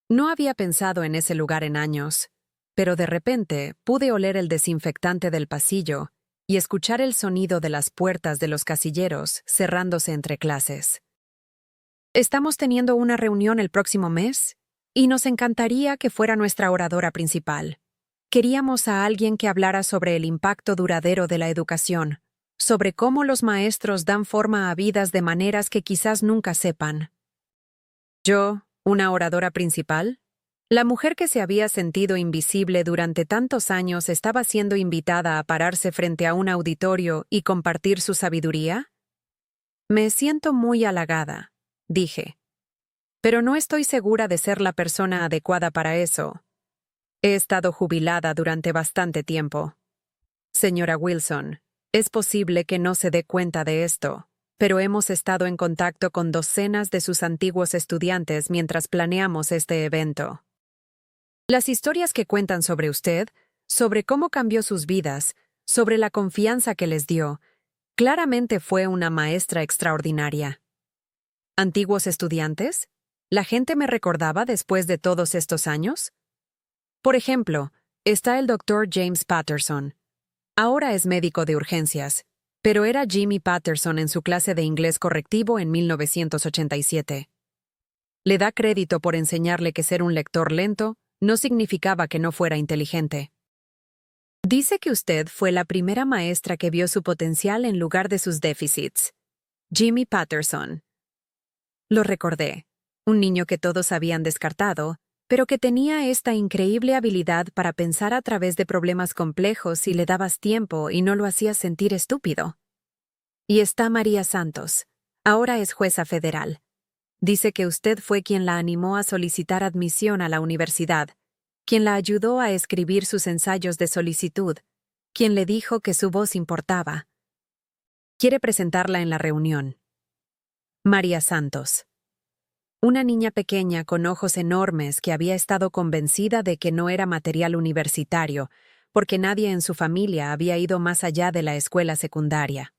No había pensado en ese lugar en años, pero de repente pude oler el desinfectante del pasillo y escuchar el sonido de las puertas de los casilleros cerrándose entre clases. Estamos teniendo una reunión el próximo mes y nos encantaría que fuera nuestra oradora principal. Queríamos a alguien que hablara sobre el impacto duradero de la educación, sobre cómo los maestros dan forma a vidas de maneras que quizás nunca sepan. Yo, ¿una oradora principal? La mujer que se había sentido invisible durante tantos años estaba siendo invitada a pararse frente a un auditorio y compartir su sabiduría. Me siento muy halagada, dije. Pero no estoy segura de ser la persona adecuada para eso. He estado jubilada durante bastante tiempo. Señora Wilson, es posible que no se dé cuenta de esto, pero hemos estado en contacto con docenas de sus antiguos estudiantes mientras planeamos este evento. Las historias que cuentan sobre usted, sobre cómo cambió sus vidas, sobre la confianza que les dio, claramente fue una maestra extraordinaria. ¿Antiguos estudiantes? ¿La gente me recordaba después de todos estos años? Por ejemplo, está el Dr. James Patterson. Ahora es médico de urgencias, pero era Jimmy Patterson en su clase de inglés correctivo en 1987. Le da crédito por enseñarle que ser un lector lento no significaba que no fuera inteligente. Dice que usted fue la primera maestra que vio su potencial en lugar de sus déficits. Jimmy Patterson. Lo recordé, un niño que todos habían descartado, pero que tenía esta increíble habilidad para pensar a través de problemas complejos si le dabas tiempo y no lo hacías sentir estúpido. Y está María Santos. Ahora es jueza federal. Dice que usted fue quien la animó a solicitar admisión a la universidad, quien la ayudó a escribir sus ensayos de solicitud, quien le dijo que su voz importaba. Quiere presentarla en la reunión. María Santos. Una niña pequeña con ojos enormes que había estado convencida de que no era material universitario, porque nadie en su familia había ido más allá de la escuela secundaria.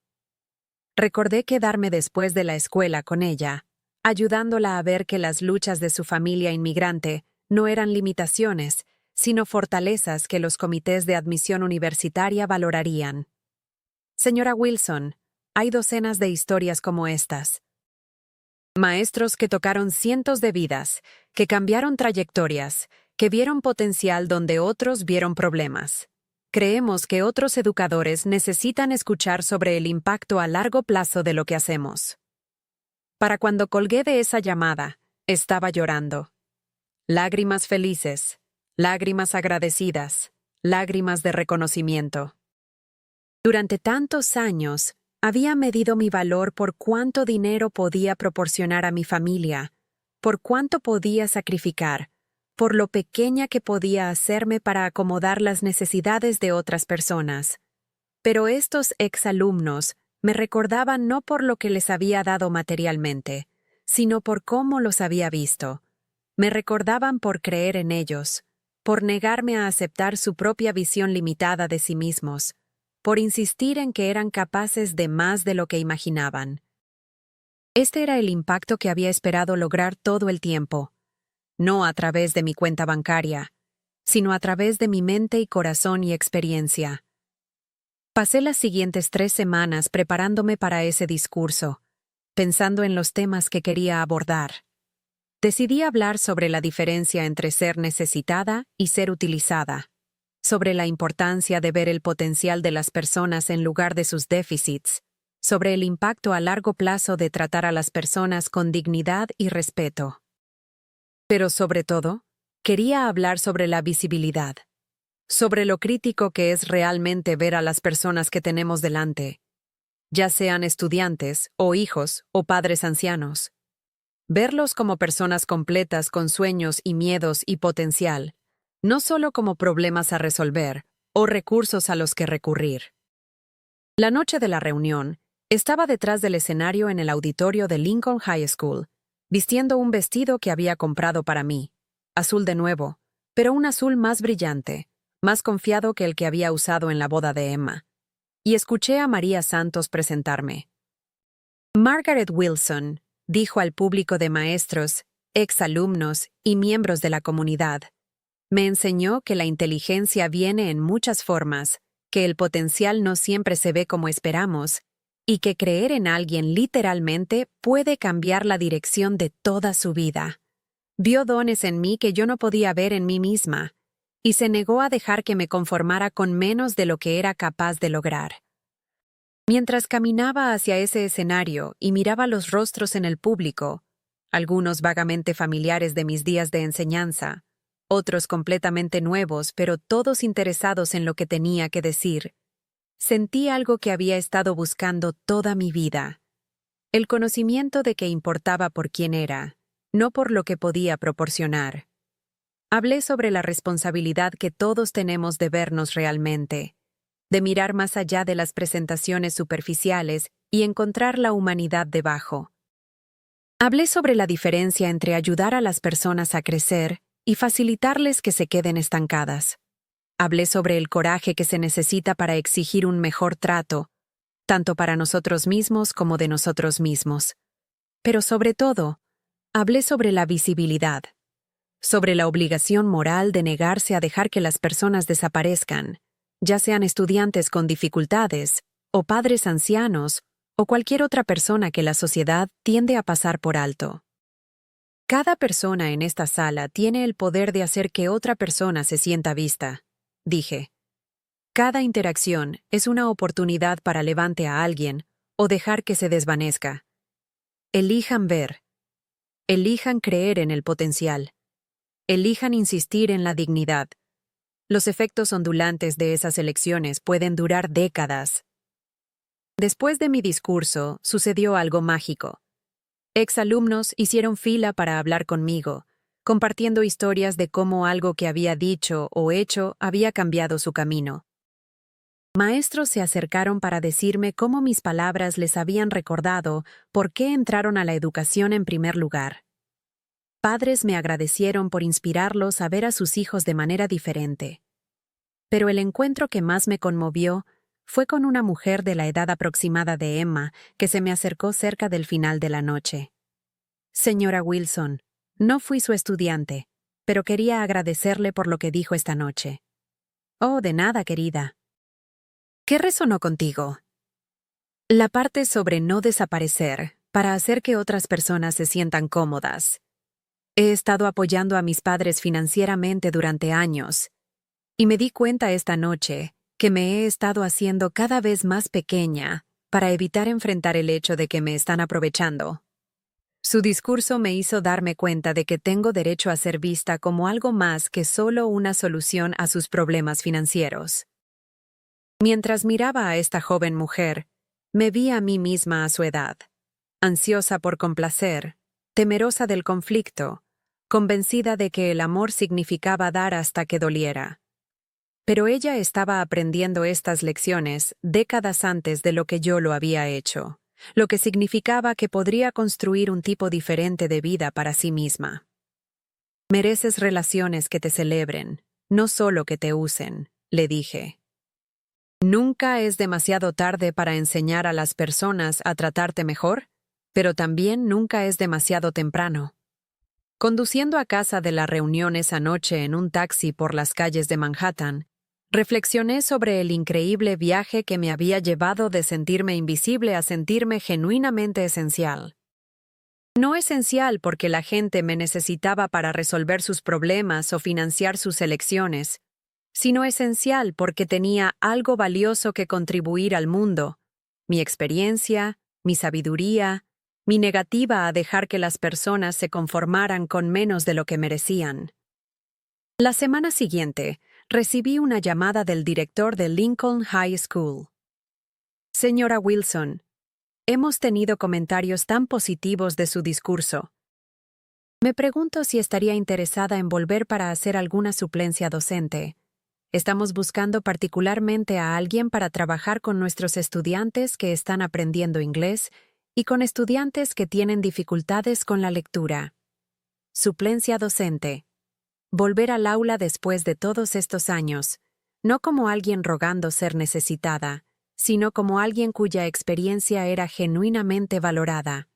Recordé quedarme después de la escuela con ella, ayudándola a ver que las luchas de su familia inmigrante no eran limitaciones, sino fortalezas que los comités de admisión universitaria valorarían. Señora Wilson, hay docenas de historias como estas. Maestros que tocaron cientos de vidas, que cambiaron trayectorias, que vieron potencial donde otros vieron problemas. Creemos que otros educadores necesitan escuchar sobre el impacto a largo plazo de lo que hacemos. Para cuando colgué de esa llamada, estaba llorando. Lágrimas felices, lágrimas agradecidas, lágrimas de reconocimiento. Durante tantos años, había medido mi valor por cuánto dinero podía proporcionar a mi familia, por cuánto podía sacrificar, por lo pequeña que podía hacerme para acomodar las necesidades de otras personas. Pero estos exalumnos me recordaban no por lo que les había dado materialmente, sino por cómo los había visto. Me recordaban por creer en ellos, por negarme a aceptar su propia visión limitada de sí mismos, por insistir en que eran capaces de más de lo que imaginaban. Este era el impacto que había esperado lograr todo el tiempo, no a través de mi cuenta bancaria, sino a través de mi mente y corazón y experiencia. Pasé las siguientes 3 semanas preparándome para ese discurso, pensando en los temas que quería abordar. Decidí hablar sobre la diferencia entre ser necesitada y ser utilizada, sobre la importancia de ver el potencial de las personas en lugar de sus déficits, sobre el impacto a largo plazo de tratar a las personas con dignidad y respeto. Pero sobre todo, quería hablar sobre la visibilidad, sobre lo crítico que es realmente ver a las personas que tenemos delante, ya sean estudiantes o hijos o padres ancianos. verlos como personas completas con sueños y miedos y potencial, no solo como problemas a resolver o recursos a los que recurrir. La noche de la reunión, estaba detrás del escenario en el auditorio de Lincoln High School, vistiendo un vestido que había comprado para mí, azul de nuevo, pero un azul más brillante, más confiado que el que había usado en la boda de Emma, y escuché a María Santos presentarme. Margaret Wilson, dijo al público de maestros, exalumnos y miembros de la comunidad, me enseñó que la inteligencia viene en muchas formas, que el potencial no siempre se ve como esperamos, y que creer en alguien literalmente puede cambiar la dirección de toda su vida. Vio dones en mí que yo no podía ver en mí misma, y se negó a dejar que me conformara con menos de lo que era capaz de lograr. Mientras caminaba hacia ese escenario y miraba los rostros en el público, algunos vagamente familiares de mis días de enseñanza, otros completamente nuevos, pero todos interesados en lo que tenía que decir, sentí algo que había estado buscando toda mi vida. El conocimiento de que importaba por quién era, no por lo que podía proporcionar. Hablé sobre la responsabilidad que todos tenemos de vernos realmente, de mirar más allá de las presentaciones superficiales y encontrar la humanidad debajo. Hablé sobre la diferencia entre ayudar a las personas a crecer y facilitarles que se queden estancadas. Hablé sobre el coraje que se necesita para exigir un mejor trato, tanto para nosotros mismos como de nosotros mismos. Pero sobre todo, hablé sobre la visibilidad, sobre la obligación moral de negarse a dejar que las personas desaparezcan, ya sean estudiantes con dificultades, o padres ancianos, o cualquier otra persona que la sociedad tiende a pasar por alto. Cada persona en esta sala tiene el poder de hacer que otra persona se sienta vista, dije. Cada interacción es una oportunidad para levantar a alguien o dejar que se desvanezca. Elijan ver. Elijan creer en el potencial. Elijan insistir en la dignidad. Los efectos ondulantes de esas elecciones pueden durar décadas. Después de mi discurso, sucedió algo mágico. Exalumnos hicieron fila para hablar conmigo, compartiendo historias de cómo algo que había dicho o hecho había cambiado su camino. Maestros se acercaron para decirme cómo mis palabras les habían recordado por qué entraron a la educación en primer lugar. Padres me agradecieron por inspirarlos a ver a sus hijos de manera diferente. Pero el encuentro que más me conmovió fue con una mujer de la edad aproximada de Emma que se me acercó cerca del final de la noche. Señora Wilson, no fui su estudiante, pero quería agradecerle por lo que dijo esta noche. Oh, de nada, querida. ¿Qué resonó contigo? La parte sobre no desaparecer para hacer que otras personas se sientan cómodas. He estado apoyando a mis padres financieramente durante años, y me di cuenta esta noche que me he estado haciendo cada vez más pequeña para evitar enfrentar el hecho de que me están aprovechando. Su discurso me hizo darme cuenta de que tengo derecho a ser vista como algo más que solo una solución a sus problemas financieros. Mientras miraba a esta joven mujer, me vi a mí misma a su edad, ansiosa por complacer, temerosa del conflicto, convencida de que el amor significaba dar hasta que doliera. Pero ella estaba aprendiendo estas lecciones décadas antes de lo que yo lo había hecho, lo que significaba que podría construir un tipo diferente de vida para sí misma. Mereces relaciones que te celebren, no solo que te usen, le dije. Nunca es demasiado tarde para enseñar a las personas a tratarte mejor, pero también nunca es demasiado temprano. Conduciendo a casa de la reunión esa noche en un taxi por las calles de Manhattan, reflexioné sobre el increíble viaje que me había llevado de sentirme invisible a sentirme genuinamente esencial. No esencial porque la gente me necesitaba para resolver sus problemas o financiar sus elecciones, sino esencial porque tenía algo valioso que contribuir al mundo, mi experiencia, mi sabiduría, mi negativa a dejar que las personas se conformaran con menos de lo que merecían. La semana siguiente, recibí una llamada del director de Lincoln High School. Señora Wilson, hemos tenido comentarios tan positivos de su discurso. Me pregunto si estaría interesada en volver para hacer alguna suplencia docente. Estamos buscando particularmente a alguien para trabajar con nuestros estudiantes que están aprendiendo inglés y con estudiantes que tienen dificultades con la lectura. Suplencia docente. Volver al aula después de todos estos años, no como alguien rogando ser necesitada, sino como alguien cuya experiencia era genuinamente valorada.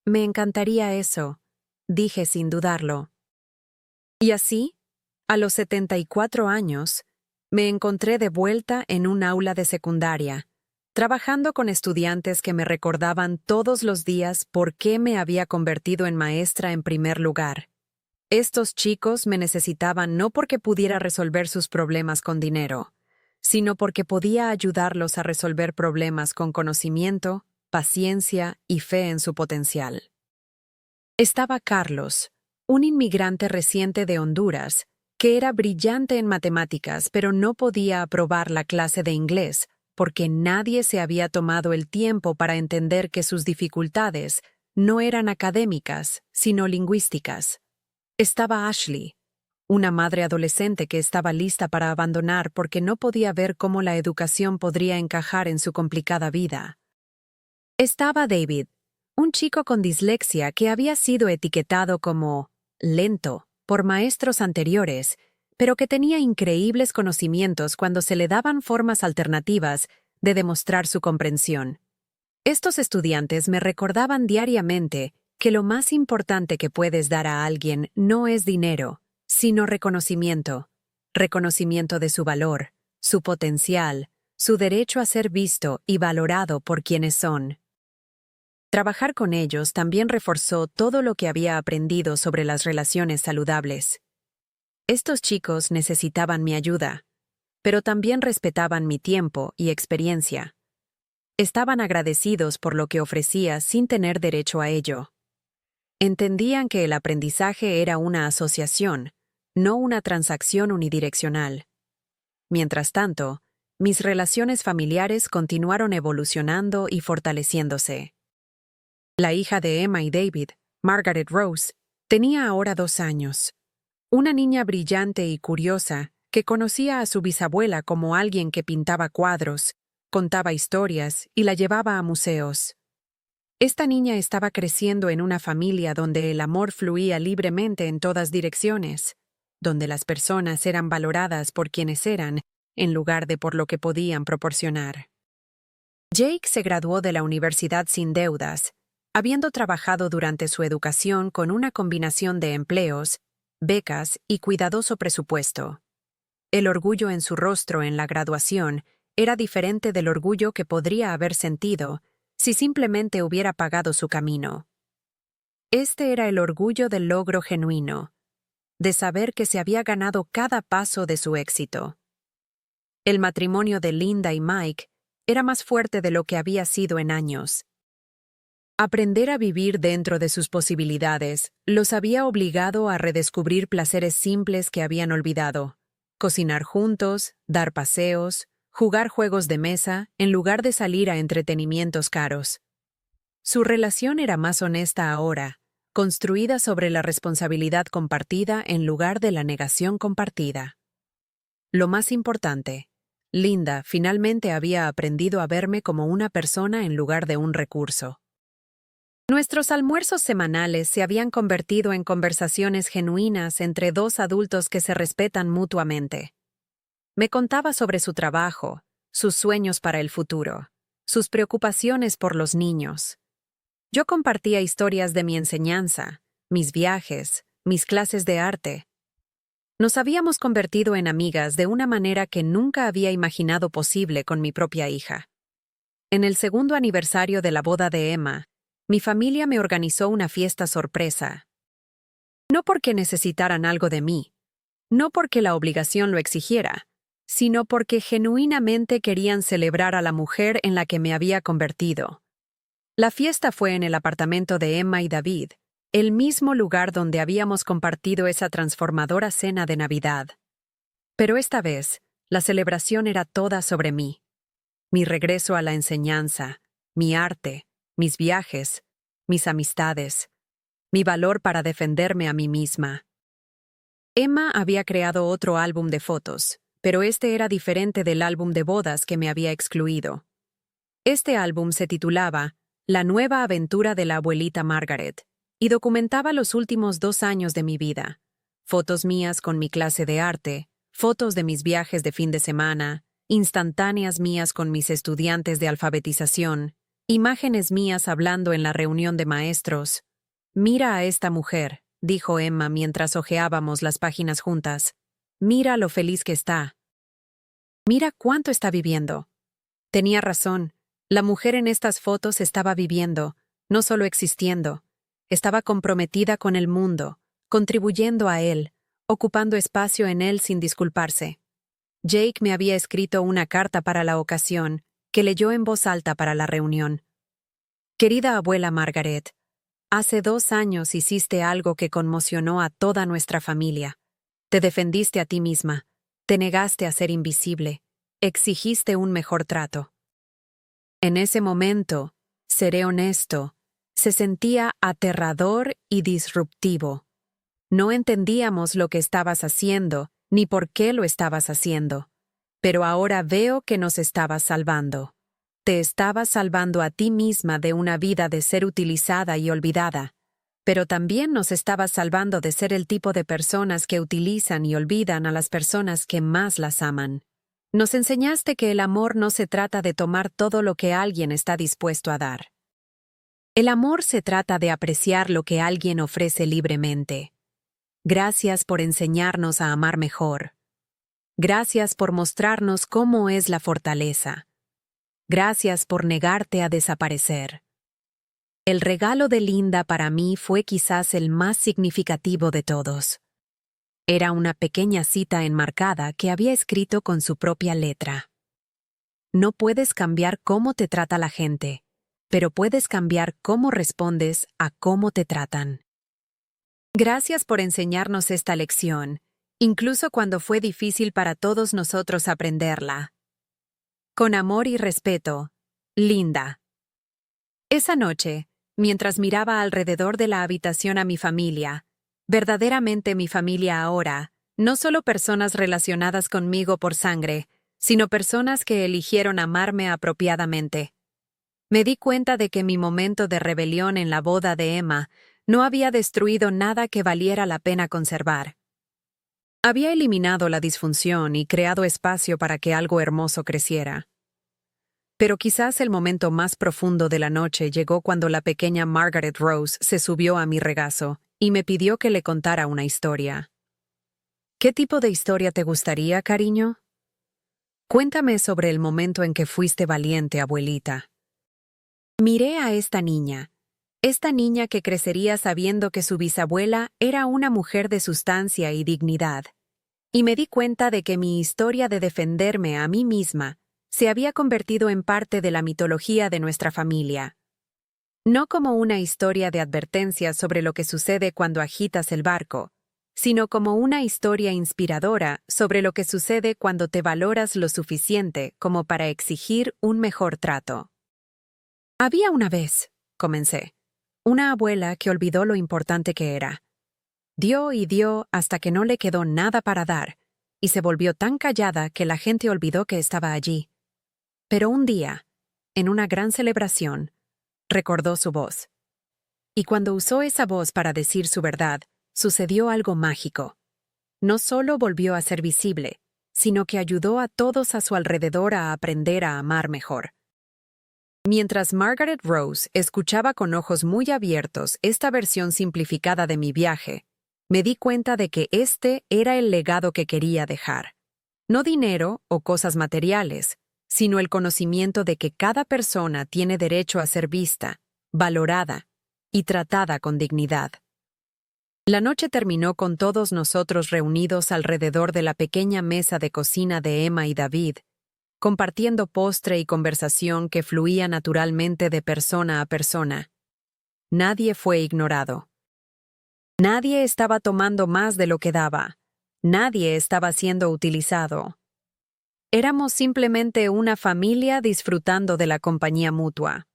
Me encantaría eso, dije sin dudarlo. Y así, a los 74 años, me encontré de vuelta en un aula de secundaria, trabajando con estudiantes que me recordaban todos los días por qué me había convertido en maestra en primer lugar. Estos chicos me necesitaban no porque pudiera resolver sus problemas con dinero, sino porque podía ayudarlos a resolver problemas con conocimiento, paciencia y fe en su potencial. Estaba Carlos, un inmigrante reciente de Honduras, que era brillante en matemáticas, pero no podía aprobar la clase de inglés porque nadie se había tomado el tiempo para entender que sus dificultades no eran académicas, sino lingüísticas. Estaba Ashley, una madre adolescente que estaba lista para abandonar porque no podía ver cómo la educación podría encajar en su complicada vida. Estaba David, un chico con dislexia que había sido etiquetado como lento por maestros anteriores, pero que tenía increíbles conocimientos cuando se le daban formas alternativas de demostrar su comprensión. Estos estudiantes me recordaban diariamente que lo más importante que puedes dar a alguien no es dinero, sino reconocimiento. Reconocimiento de su valor, su potencial, su derecho a ser visto y valorado por quienes son. Trabajar con ellos también reforzó todo lo que había aprendido sobre las relaciones saludables. Estos chicos necesitaban mi ayuda, pero también respetaban mi tiempo y experiencia. Estaban agradecidos por lo que ofrecía sin tener derecho a ello. Entendían que el aprendizaje era una asociación, no una transacción unidireccional. Mientras tanto, mis relaciones familiares continuaron evolucionando y fortaleciéndose. La hija de Emma y David, Margaret Rose, tenía ahora 2 años. Una niña brillante y curiosa que conocía a su bisabuela como alguien que pintaba cuadros, contaba historias y la llevaba a museos. Esta niña estaba creciendo en una familia donde el amor fluía libremente en todas direcciones, donde las personas eran valoradas por quienes eran, en lugar de por lo que podían proporcionar. Jake se graduó de la universidad sin deudas, habiendo trabajado durante su educación con una combinación de empleos, becas y cuidadoso presupuesto. El orgullo en su rostro en la graduación era diferente del orgullo que podría haber sentido si simplemente hubiera pagado su camino. Este era el orgullo del logro genuino, de saber que se había ganado cada paso de su éxito. El matrimonio de Linda y Mike era más fuerte de lo que había sido en años. Aprender a vivir dentro de sus posibilidades los había obligado a redescubrir placeres simples que habían olvidado: cocinar juntos, dar paseos, jugar juegos de mesa en lugar de salir a entretenimientos caros. Su relación era más honesta ahora, construida sobre la responsabilidad compartida en lugar de la negación compartida. Lo más importante, Linda finalmente había aprendido a verme como una persona en lugar de un recurso. Nuestros almuerzos semanales se habían convertido en conversaciones genuinas entre 2 adultos que se respetan mutuamente. Me contaba sobre su trabajo, sus sueños para el futuro, sus preocupaciones por los niños. Yo compartía historias de mi enseñanza, mis viajes, mis clases de arte. Nos habíamos convertido en amigas de una manera que nunca había imaginado posible con mi propia hija. En el 2º aniversario de la boda de Emma, mi familia me organizó una fiesta sorpresa. No porque necesitaran algo de mí, no porque la obligación lo exigiera, sino porque genuinamente querían celebrar a la mujer en la que me había convertido. La fiesta fue en el apartamento de Emma y David, el mismo lugar donde habíamos compartido esa transformadora cena de Navidad. Pero esta vez, la celebración era toda sobre mí. Mi regreso a la enseñanza, mi arte, mis viajes, mis amistades. mi valor para defenderme a mí misma. Emma había creado otro álbum de fotos, pero este era diferente del álbum de bodas que me había excluido. Este álbum se titulaba La nueva aventura de la abuelita Margaret y documentaba los últimos 2 años de mi vida. Fotos mías con mi clase de arte, fotos de mis viajes de fin de semana, instantáneas mías con mis estudiantes de alfabetización, imágenes mías hablando en la reunión de maestros. «Mira a esta mujer», dijo Emma mientras hojeábamos las páginas juntas. «Mira lo feliz que está. Mira cuánto está viviendo». Tenía razón. La mujer en estas fotos estaba viviendo, no solo existiendo. Estaba comprometida con el mundo, contribuyendo a él, ocupando espacio en él sin disculparse. Jake me había escrito una carta para la ocasión, que leyó en voz alta para la reunión. «Querida abuela Margaret, hace 2 años hiciste algo que conmocionó a toda nuestra familia. Te defendiste a ti misma, te negaste a ser invisible, exigiste un mejor trato. En ese momento, seré honesto, se sentía aterrador y disruptivo. No entendíamos lo que estabas haciendo, ni por qué lo estabas haciendo. Pero ahora veo que nos estabas salvando. Te estabas salvando a ti misma de una vida de ser utilizada y olvidada, pero también nos estabas salvando de ser el tipo de personas que utilizan y olvidan a las personas que más las aman. Nos enseñaste que el amor no se trata de tomar todo lo que alguien está dispuesto a dar. El amor se trata de apreciar lo que alguien ofrece libremente. Gracias por enseñarnos a amar mejor. Gracias por mostrarnos cómo es la fortaleza. Gracias por negarte a desaparecer. El regalo de Linda para mí fue quizás el más significativo de todos. Era una pequeña cita enmarcada que había escrito con su propia letra. No puedes cambiar cómo te trata la gente, pero puedes cambiar cómo respondes a cómo te tratan. Gracias por enseñarnos esta lección, incluso cuando fue difícil para todos nosotros aprenderla. Con amor y respeto, Linda. Esa noche, mientras miraba alrededor de la habitación a mi familia, verdaderamente mi familia ahora, no solo personas relacionadas conmigo por sangre, sino personas que eligieron amarme apropiadamente. Me di cuenta de que mi momento de rebelión en la boda de Emma no había destruido nada que valiera la pena conservar. Había eliminado la disfunción y creado espacio para que algo hermoso creciera. Pero quizás el momento más profundo de la noche llegó cuando la pequeña Margaret Rose se subió a mi regazo y me pidió que le contara una historia. ¿Qué tipo de historia te gustaría, cariño? Cuéntame sobre el momento en que fuiste valiente, abuelita. Miré a esta niña que crecería sabiendo que su bisabuela era una mujer de sustancia y dignidad, y me di cuenta de que mi historia de defenderme a mí misma se había convertido en parte de la mitología de nuestra familia. No como una historia de advertencia sobre lo que sucede cuando agitas el barco, sino como una historia inspiradora sobre lo que sucede cuando te valoras lo suficiente como para exigir un mejor trato. Había una vez, comencé, una abuela que olvidó lo importante que era. Dio y dio hasta que no le quedó nada para dar, y se volvió tan callada que la gente olvidó que estaba allí. Pero un día, en una gran celebración, recordó su voz. Y cuando usó esa voz para decir su verdad, sucedió algo mágico. No solo volvió a ser visible, sino que ayudó a todos a su alrededor a aprender a amar mejor. Mientras Margaret Rose escuchaba con ojos muy abiertos esta versión simplificada de mi viaje, me di cuenta de que este era el legado que quería dejar. No dinero o cosas materiales, sino el conocimiento de que cada persona tiene derecho a ser vista, valorada y tratada con dignidad. La noche terminó con todos nosotros reunidos alrededor de la pequeña mesa de cocina de Emma y David, compartiendo postre y conversación que fluía naturalmente de persona a persona. Nadie fue ignorado. Nadie estaba tomando más de lo que daba. Nadie estaba siendo utilizado. Éramos simplemente una familia disfrutando de la compañía mutua.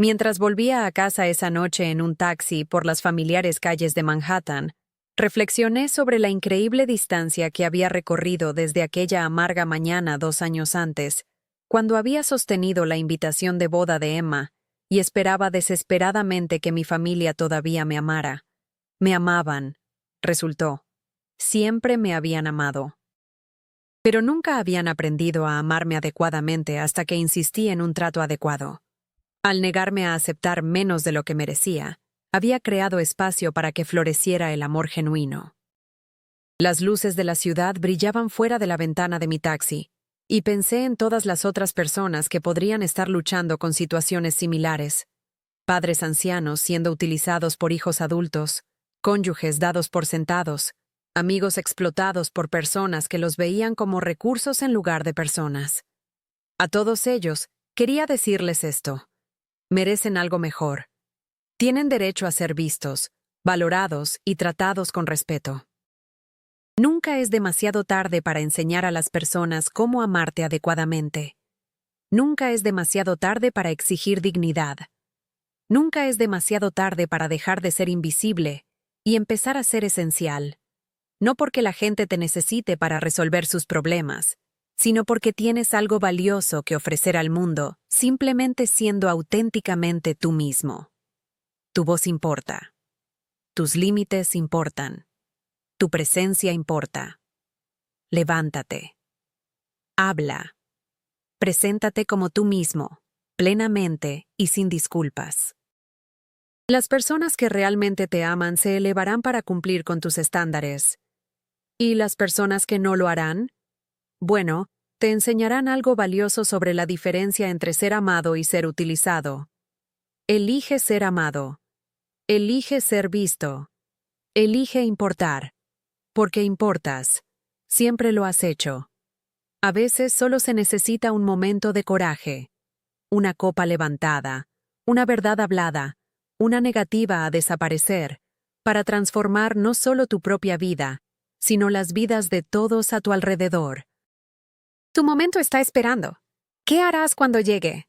Mientras volvía a casa esa noche en un taxi por las familiares calles de Manhattan, reflexioné sobre la increíble distancia que había recorrido desde aquella amarga mañana 2 años antes, cuando había sostenido la invitación de boda de Emma y esperaba desesperadamente que mi familia todavía me amara. Me amaban, resultó. Siempre me habían amado. Pero nunca habían aprendido a amarme adecuadamente hasta que insistí en un trato adecuado. Al negarme a aceptar menos de lo que merecía, había creado espacio para que floreciera el amor genuino. Las luces de la ciudad brillaban fuera de la ventana de mi taxi, y pensé en todas las otras personas que podrían estar luchando con situaciones similares. Padres ancianos siendo utilizados por hijos adultos, cónyuges dados por sentados, amigos explotados por personas que los veían como recursos en lugar de personas. A todos ellos, quería decirles esto. Merecen algo mejor. Tienen derecho a ser vistos, valorados y tratados con respeto. Nunca es demasiado tarde para enseñar a las personas cómo amarte adecuadamente. Nunca es demasiado tarde para exigir dignidad. Nunca es demasiado tarde para dejar de ser invisible y empezar a ser esencial. No porque la gente te necesite para resolver sus problemas, sino porque tienes algo valioso que ofrecer al mundo, simplemente siendo auténticamente tú mismo. Tu voz importa. Tus límites importan. Tu presencia importa. Levántate. Habla. Preséntate como tú mismo, plenamente y sin disculpas. Las personas que realmente te aman se elevarán para cumplir con tus estándares. ¿Y las personas que no lo harán? Bueno, te enseñarán algo valioso sobre la diferencia entre ser amado y ser utilizado. Elige ser amado. Elige ser visto. Elige importar. Porque importas. Siempre lo has hecho. A veces solo se necesita un momento de coraje. Una copa levantada. Una verdad hablada. Una negativa a desaparecer. Para transformar no solo tu propia vida, sino las vidas de todos a tu alrededor. Tu momento está esperando. ¿Qué harás cuando llegue?